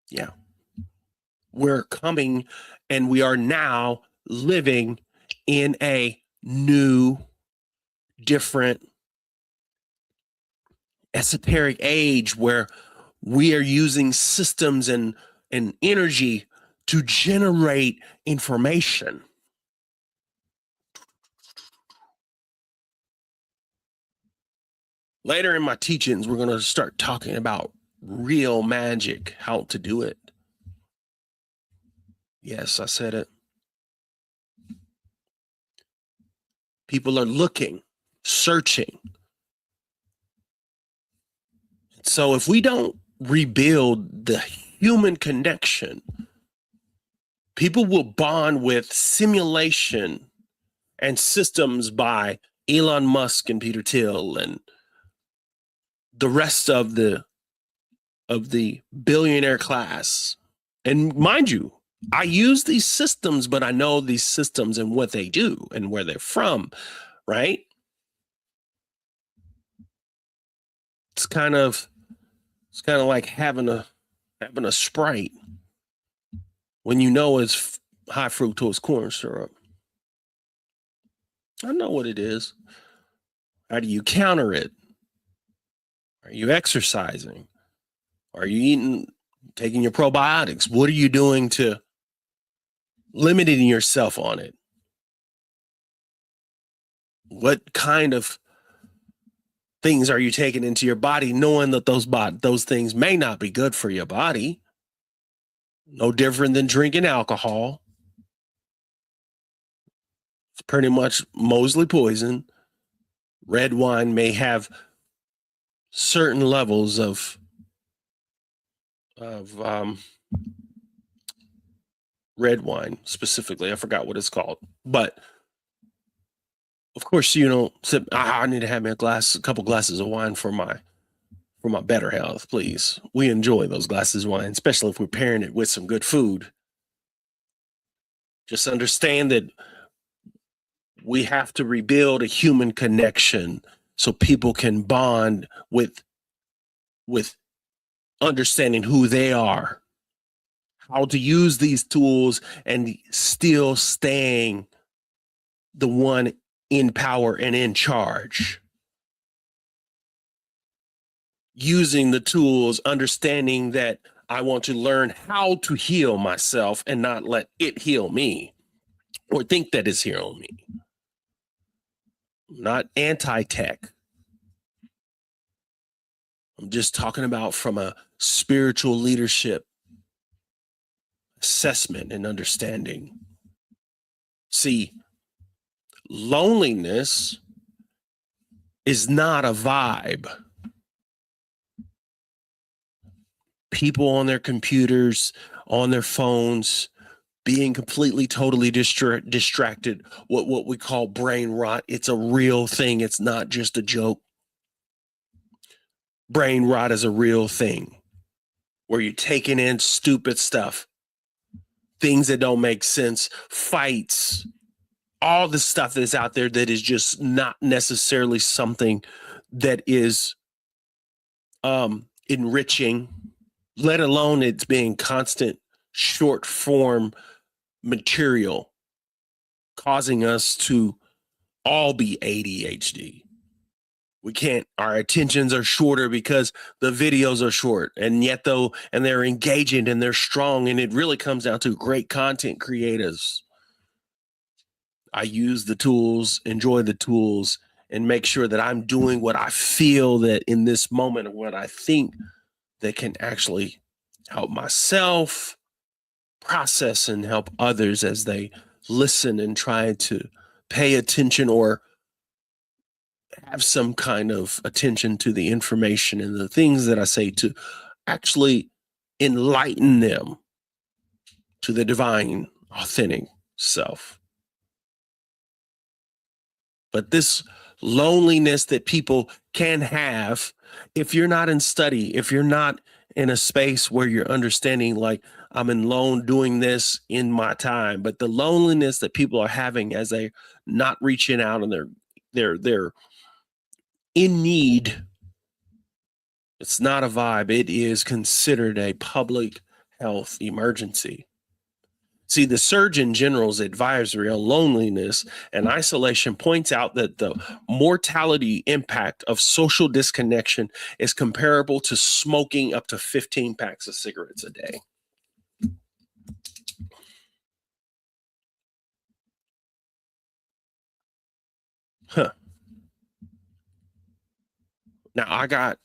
Yeah. We're coming, and we are now living in a new, different, esoteric age where we are using systems and energy to generate information. Later in my teachings, we're going to start talking about real magic, how to do it. Yes, I said it. People are looking, searching. So if we don't rebuild the human connection, people will bond with simulation and systems by Elon Musk and Peter Thiel and the rest of the billionaire class. And mind you, I use these systems, but I know these systems and what they do and where they're from, right? It's kind of like having a Sprite when you know it's high fructose corn syrup. I know what it is. How do you counter it? Are you exercising? Are you taking your probiotics? What are you doing to limiting yourself on it? What kind of things are you taking into your body, knowing that those things may not be good for your body? No different than drinking alcohol. It's pretty much mostly poison. Red wine may have certain levels of red wine specifically. I forgot what it's called, but of course you don't sip. I need to have me a couple glasses of wine for for my better health, please. We enjoy those glasses of wine, especially if we're pairing it with some good food. Just understand that we have to rebuild a human connection so people can bond with understanding who they are, how to use these tools, and still staying the one in power and in charge. Using the tools, understanding that I want to learn how to heal myself and not let it heal me or think that it's healing me. I'm not anti-tech. I'm just talking about from a spiritual leadership assessment and understanding. See, loneliness is not a vibe. People on their computers, on their phones, being completely, totally distracted, what we call brain rot. It's a real thing. It's not just a joke. Brain rot is a real thing where you're taking in stupid stuff, things that don't make sense, fights, all the stuff that's out there that is just not necessarily something that is enriching, let alone it's being constant short form material causing us to all be ADHD. We can't, our attentions are shorter because the videos are short, and yet and they're engaging and they're strong. And it really comes down to great content creators. I use the tools, enjoy the tools, and make sure that I'm doing what I feel that in this moment, what I think that can actually help myself process and help others as they listen and try to pay attention or have some kind of attention to the information and the things that I say to actually enlighten them to the divine, authentic self. But this loneliness that people can have, if you're not in study, if you're not in a space where you're understanding, like, I'm alone doing this in my time, but the loneliness that people are having as they not reaching out and they're in need, it's not a vibe. It is considered a public health emergency. See, the Surgeon General's advisory on loneliness and isolation points out that the mortality impact of social disconnection is comparable to smoking up to 15 packs of cigarettes a day. Huh. Now, I got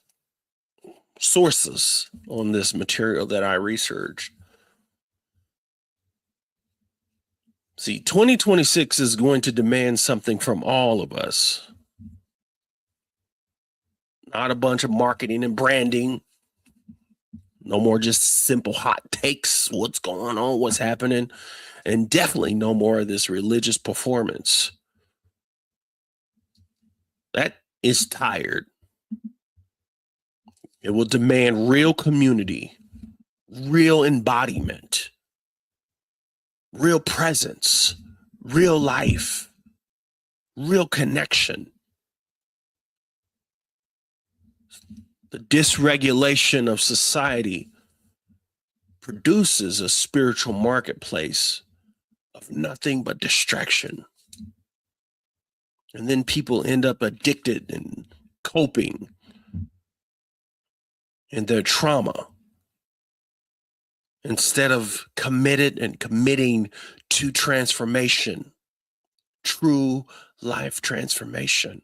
sources on this material that I researched. See, 2026 is going to demand something from all of us. Not a bunch of marketing and branding. No more just simple hot takes. What's going on? What's happening? And definitely no more of this religious performance. That is tired. It will demand real community, real embodiment, real presence, real life, real connection. The dysregulation of society produces a spiritual marketplace of nothing but distraction. And then people end up addicted and coping in their trauma instead of committed and committing to transformation, true life transformation.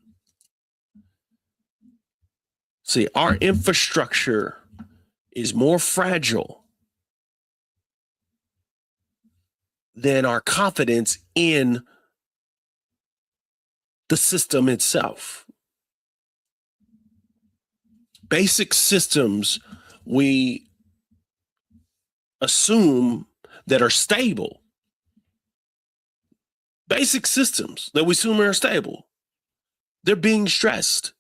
See, our infrastructure is more fragile than our confidence in the system itself. Basic systems we assume that are stable. Basic systems that we assume are stable. They're being stressed.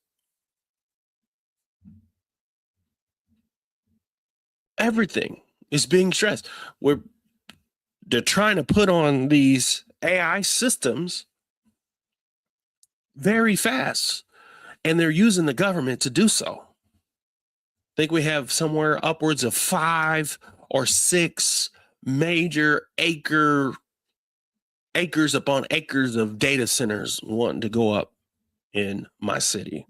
Everything is being stressed. They're trying to put on these AI systems very fast, and they're using the government to do so. I think we have somewhere upwards of 5 or 6 major acres upon acres of data centers wanting to go up in my city.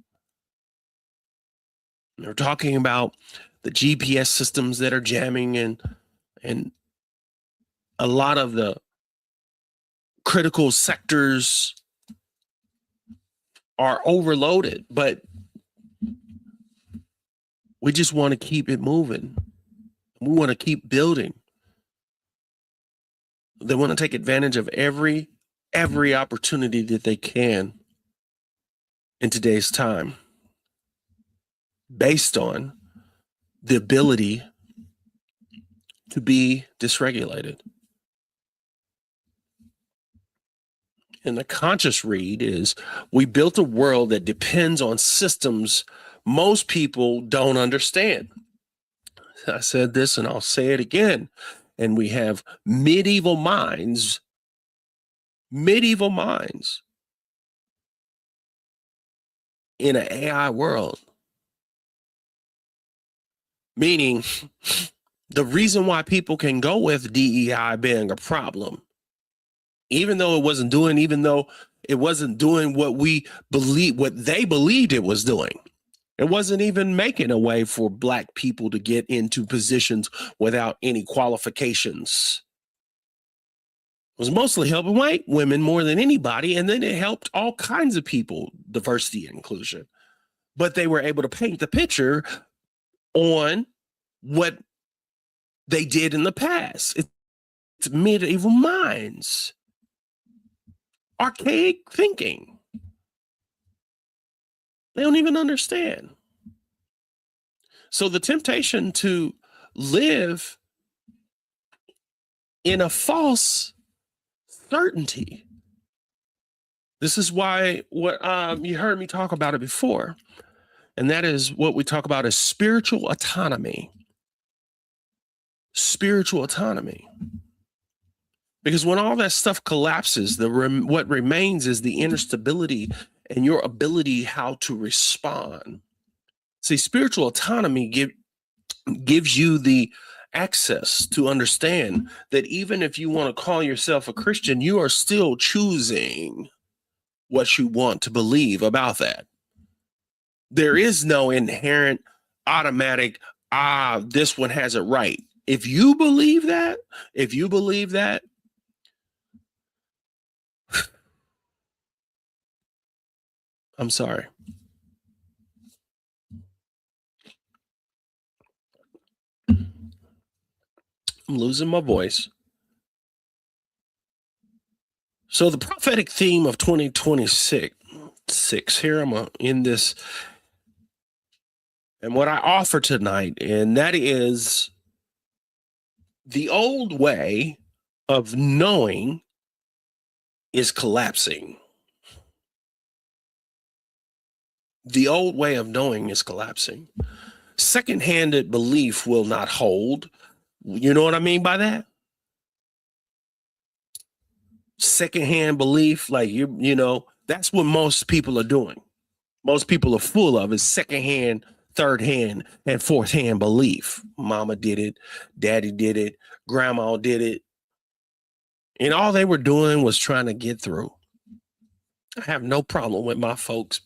They're talking about the GPS systems that are jamming, and a lot of the critical sectors are overloaded, but we just want to keep it moving. We want to keep building. They want to take advantage of every opportunity that they can in today's time, based on the ability to be dysregulated. And the conscious read is, we built a world that depends on systems most people don't understand. I said this and I'll say it again. And we have medieval minds in an AI world. Meaning, the reason why people can go with DEI being a problem, even though it wasn't doing what they believed it was doing. It wasn't even making a way for Black people to get into positions without any qualifications. It was mostly helping white women more than anybody, and then it helped all kinds of people, diversity and inclusion. But they were able to paint the picture on what they did in the past. It's medieval minds, archaic thinking. They don't even understand. So the temptation to live in a false certainty. This is why what you heard me talk about it before, and that is what we talk about as spiritual autonomy. Spiritual autonomy. Because when all that stuff collapses, what remains is the inner stability and your ability how to respond. See, spiritual autonomy gives you the access to understand that even if you want to call yourself a Christian, you are still choosing what you want to believe about that. There is no inherent automatic, this one has it right. If you believe that, I'm sorry. I'm losing my voice. So the prophetic theme of 2026, here I'm going to end this, and what I offer tonight, and that is the old way of knowing is collapsing. The old way of knowing is collapsing. Second-handed belief will not hold. You know what I mean by that? Second-hand belief, like you know, that's what most people are doing. Most people are full of is second-hand, third-hand, and fourth-hand belief. Mama did it, daddy did it, grandma did it. And all they were doing was trying to get through. I have no problem with my folks.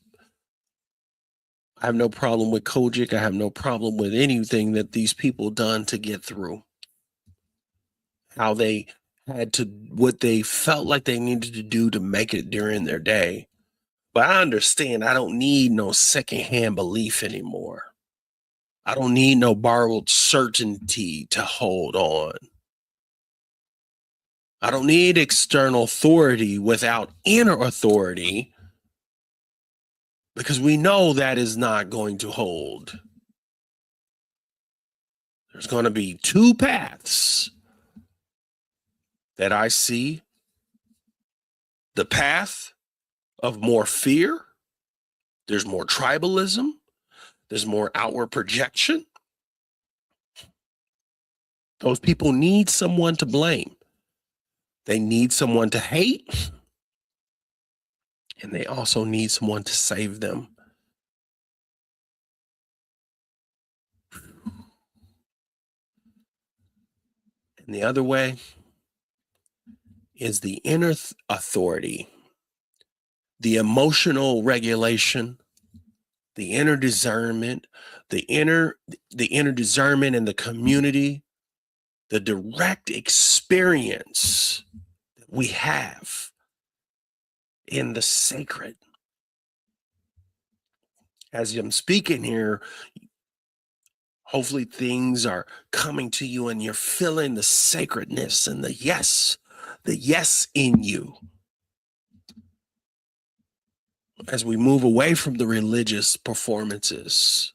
I have no problem with Kojic. I have no problem with anything that these people done to get through. How they had to, what they felt like they needed to do to make it during their day. But I understand I don't need no secondhand belief anymore. I don't need no borrowed certainty to hold on. I don't need external authority without inner authority, because we know that is not going to hold. There's going to be two paths that I see. The path of more fear. There's more tribalism. There's more outward projection. Those people need someone to blame. They need someone to hate, and they also need someone to save them. And the other way is the inner authority, the emotional regulation, the inner discernment, the inner discernment in the community, the direct experience that we have in the sacred. As I'm speaking here, hopefully things are coming to you and you're feeling the sacredness and the yes in you. As we move away from the religious performances,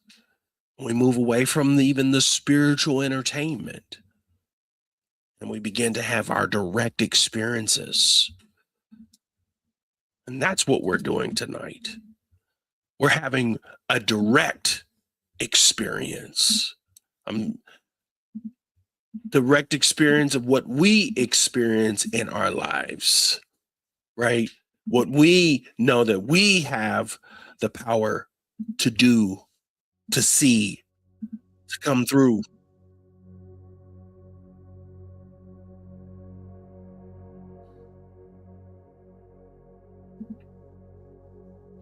we move away from even the spiritual entertainment, and we begin to have our direct experiences. And that's what we're doing tonight. We're having a direct experience. Direct experience of what we experience in our lives, right? What we know that we have the power to do, to see, to come through.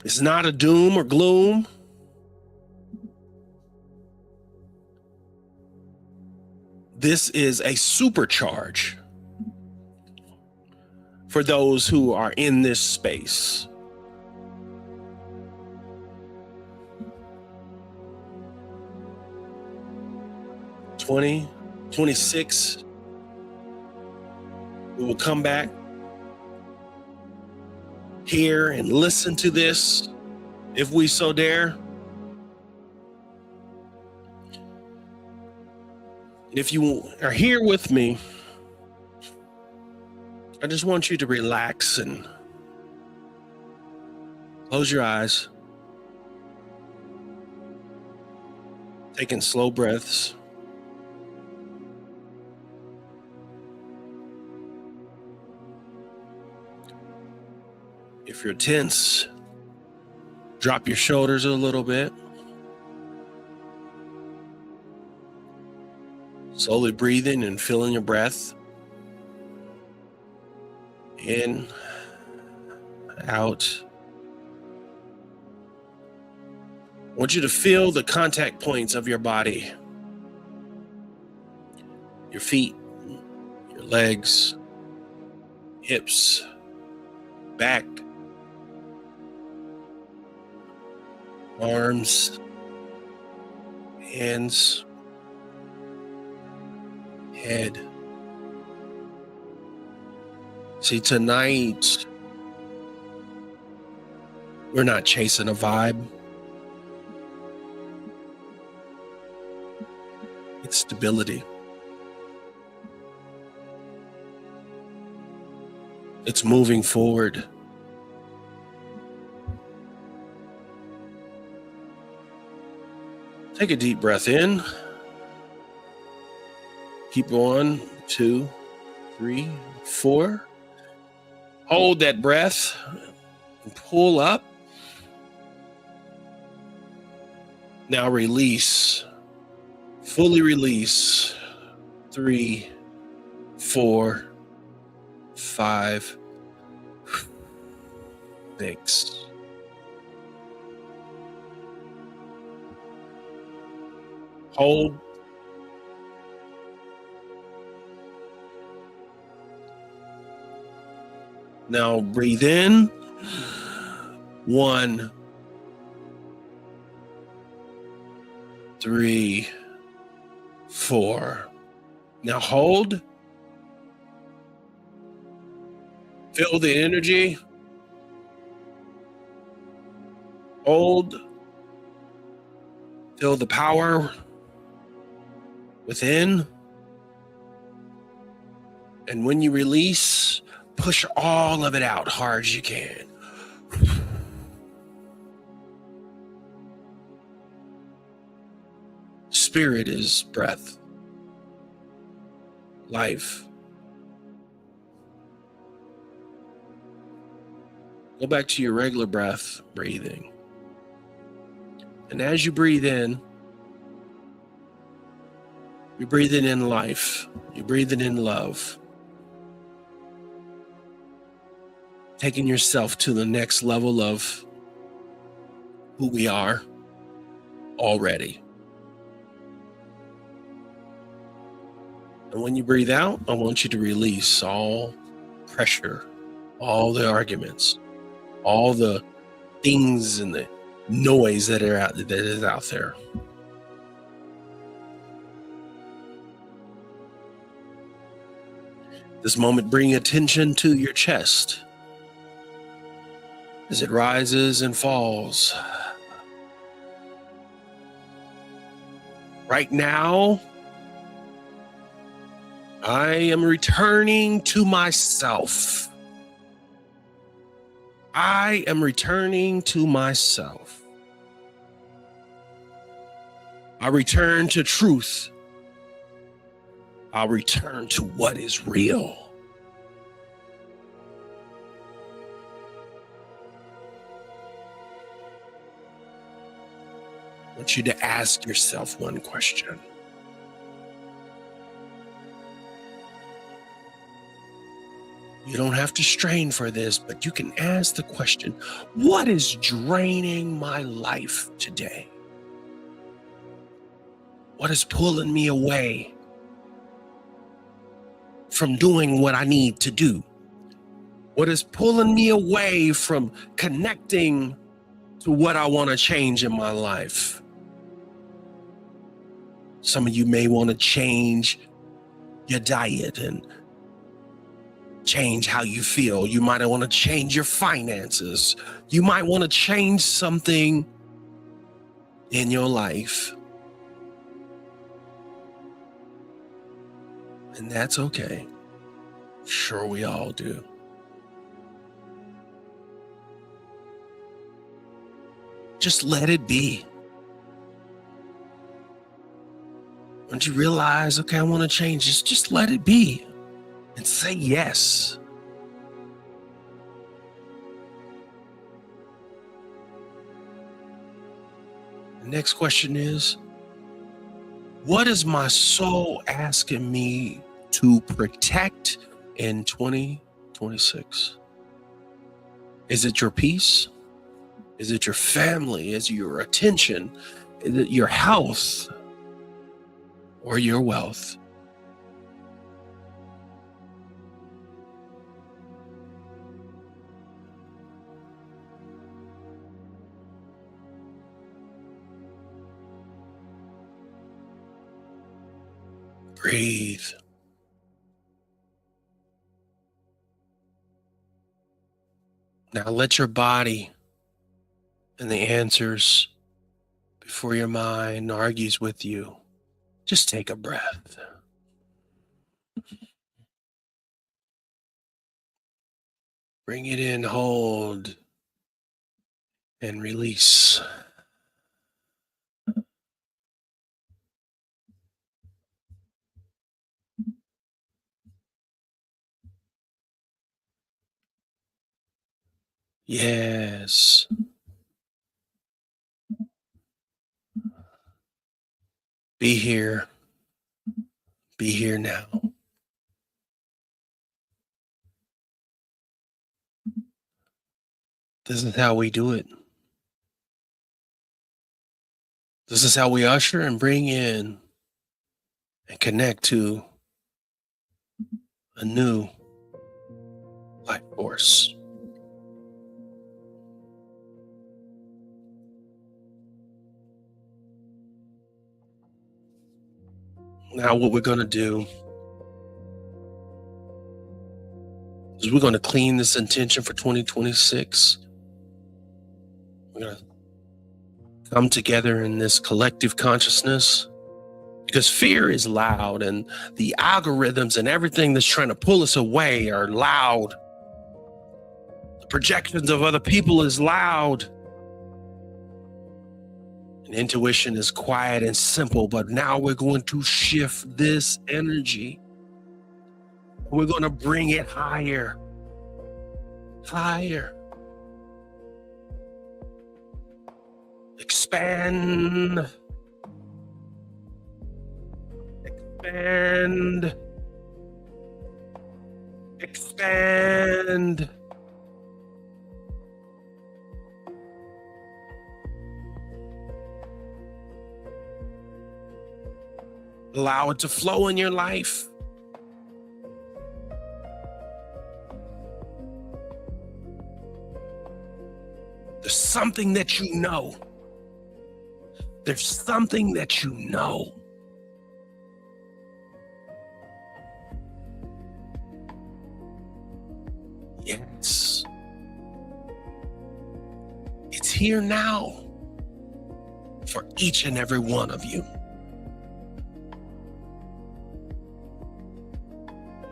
It's not a doom or gloom. This is a supercharge for those who are in this space. '20, 26, we will come back here and listen to this if we so dare. If you are here with me, I just want you to relax and close your eyes, taking slow breaths. If you're tense, drop your shoulders a little bit. Slowly breathing and feeling your breath. In, out. I want you to feel the contact points of your body. Your feet, your legs, hips, back, arms, hands, head. See, tonight, we're not chasing a vibe. It's stability. It's moving forward. Take a deep breath in. Keep going. 2, 3, 4. Hold that breath and pull up. Now release. Fully release. 3, 4, 5, 6. Hold. Now breathe in. 1, 3, 4. Now hold. Feel the energy. Hold. Feel the power within. And when you release, push all of it out hard as you can. Spirit is breath. life. Go back to your regular breath, breathing. And as you breathe in, you're breathing in life. You're breathing in love. Taking yourself to the next level of who we are already. And when you breathe out, I want you to release all pressure, all the arguments, all the things and the noise that is out there. This moment, bring attention to your chest as it rises and falls. Right now, I am returning to myself. I am returning to myself. I return to truth. I'll return to what is real. I want you to ask yourself one question. You don't have to strain for this, but you can ask the question, what is draining my life today? What is pulling me away from doing what I need to do? What is pulling me away from connecting to what I want to change in my life? Some of you may want to change your diet and change how you feel. You might want to change your finances. You might want to change something in your life. And that's okay. Sure, we all do. Just let it be. Once you realize, okay, I want to change, just let it be and say yes. The next question is, what is my soul asking me to protect in 2026? Is it your peace? Is it your family? Is it your attention? Is it your health or your wealth? Breathe. Now let your body and the answers before your mind argues with you. Just take a breath. Bring it in, hold, and release. Yes. Be here. Be here now. This is how we do it. This is how we usher and bring in and connect to a new life force. Now what we're going to do is we're going to clean this intention for 2026. We're going to come together in this collective consciousness, because fear is loud and the algorithms and everything that's trying to pull us away are loud. The projections of other people is loud. And intuition is quiet and simple, but now we're going to shift this energy We're going to bring it higher, higher. Expand, expand, expand. Allow it to flow in your life. There's something that you know. There's something that you know. Yes. It's here now for each and every one of you.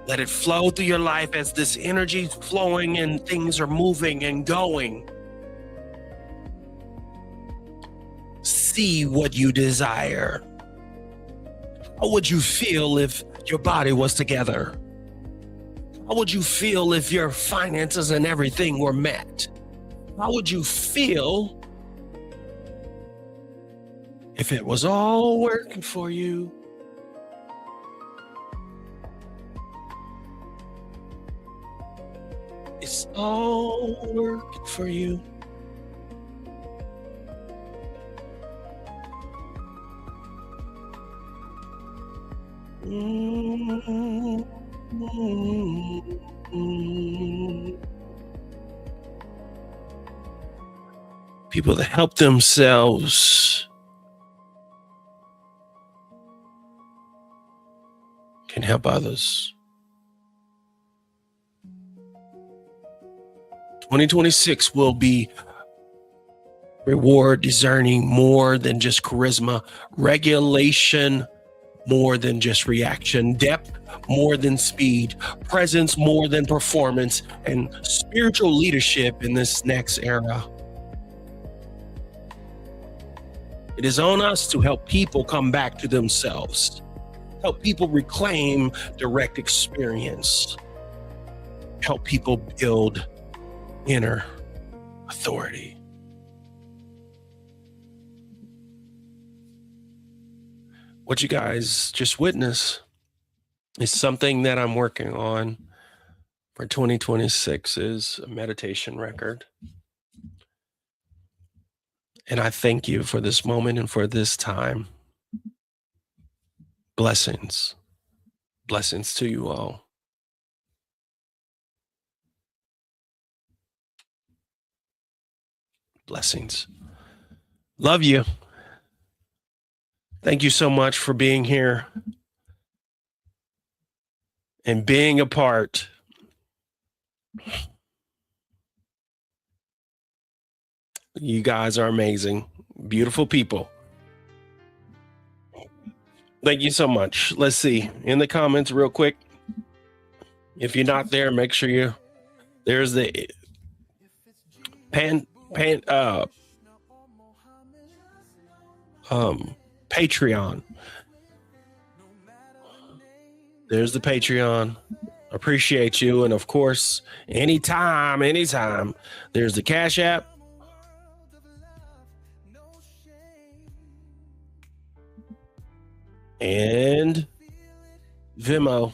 Let it flow through your life as this energy is flowing and things are moving and going. See what you desire. How would you feel if your body was together? How would you feel if your finances and everything were met? How would you feel if it was all working for you? It's all working for you. People that help themselves can help others. 2026 will be reward discerning more than just charisma, regulation more than just reaction, depth more than speed, presence more than performance, and spiritual leadership in this next era. It is on us to help people come back to themselves, help people reclaim direct experience, help people build inner authority. What you guys just witnessed is something that I'm working on for 2026 is a meditation record. And I thank you for this moment and for this time. Blessings. Blessings to you all. Blessings. Love you. Thank you so much for being here and being a part. You guys are amazing, beautiful people. Thank you so much. Let's see in the comments real quick. If you're not there, make sure there's the Patreon. There's the Patreon. Appreciate you. And of course, anytime, there's the Cash App. And Venmo.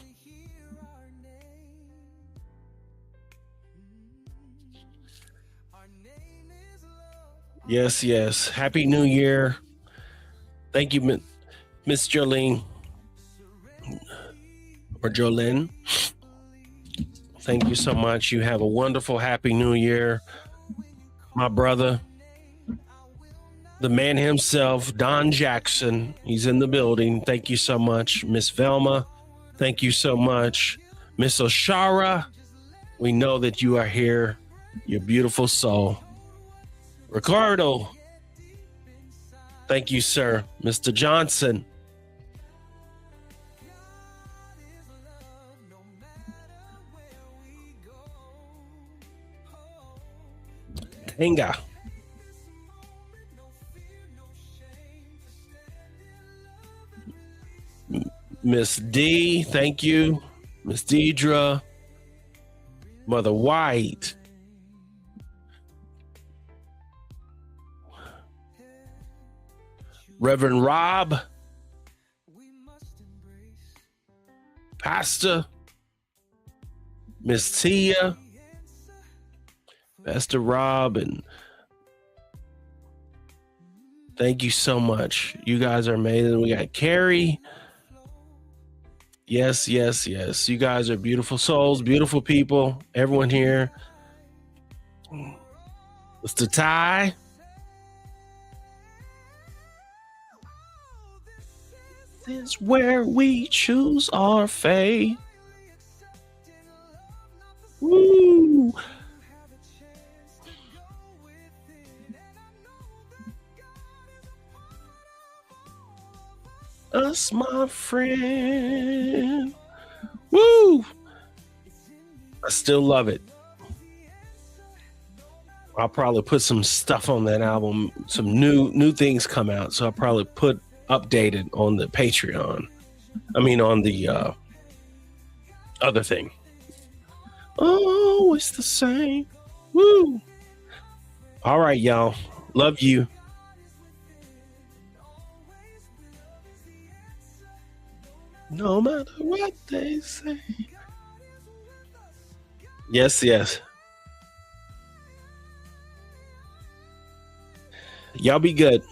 Yes. Happy New Year. Thank you, Miss Jolene. Or Jolene. Thank you so much. You have a wonderful, happy New Year. My brother, the man himself, Don Jackson, he's in the building. Thank you so much. Miss Velma, thank you so much. Miss Oshara, we know that you are here. Your beautiful soul. Ricardo, thank you, sir. Mr. Johnson. Tenga. Miss D, thank you. Miss Deidre, Mother White, Reverend Rob, Pastor, Miss Tia, Pastor Rob, and thank you so much. You guys are amazing. We got Carrie. Yes, yes, yes. You guys are beautiful souls, beautiful people. Everyone here. Mr. Ty. This is where we choose our fate. Woo! Us, my friend. Woo! I still love it. I'll probably put some stuff on that album. Some new things come out, so I'll probably put updated on the Patreon. I mean, on the other thing. Oh, it's the same. Woo! All right, y'all. Love you. No matter what they say. Yes, yes. Y'all be good.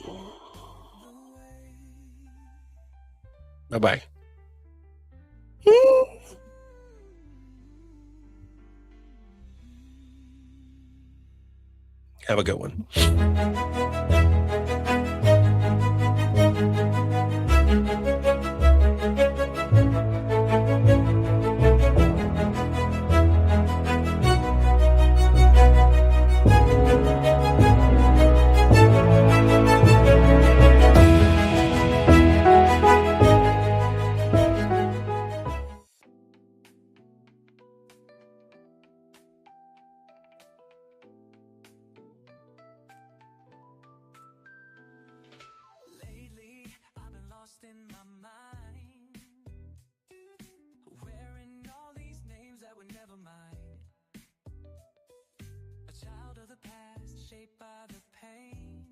Bye-bye. Have a good one. In my mind, wearing all these names that were never mine. A child of the past, shaped by the pain,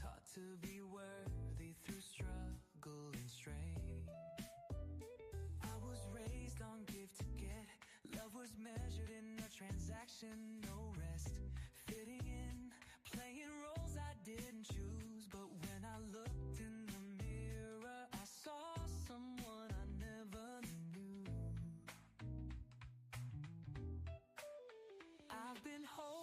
taught to be worthy through struggle and strain. I was raised on give to get. Love was measured in a transaction, no rest. Fitting in, playing roles I didn't choose, but when I looked in the mirror, I saw someone I never knew. I've been holding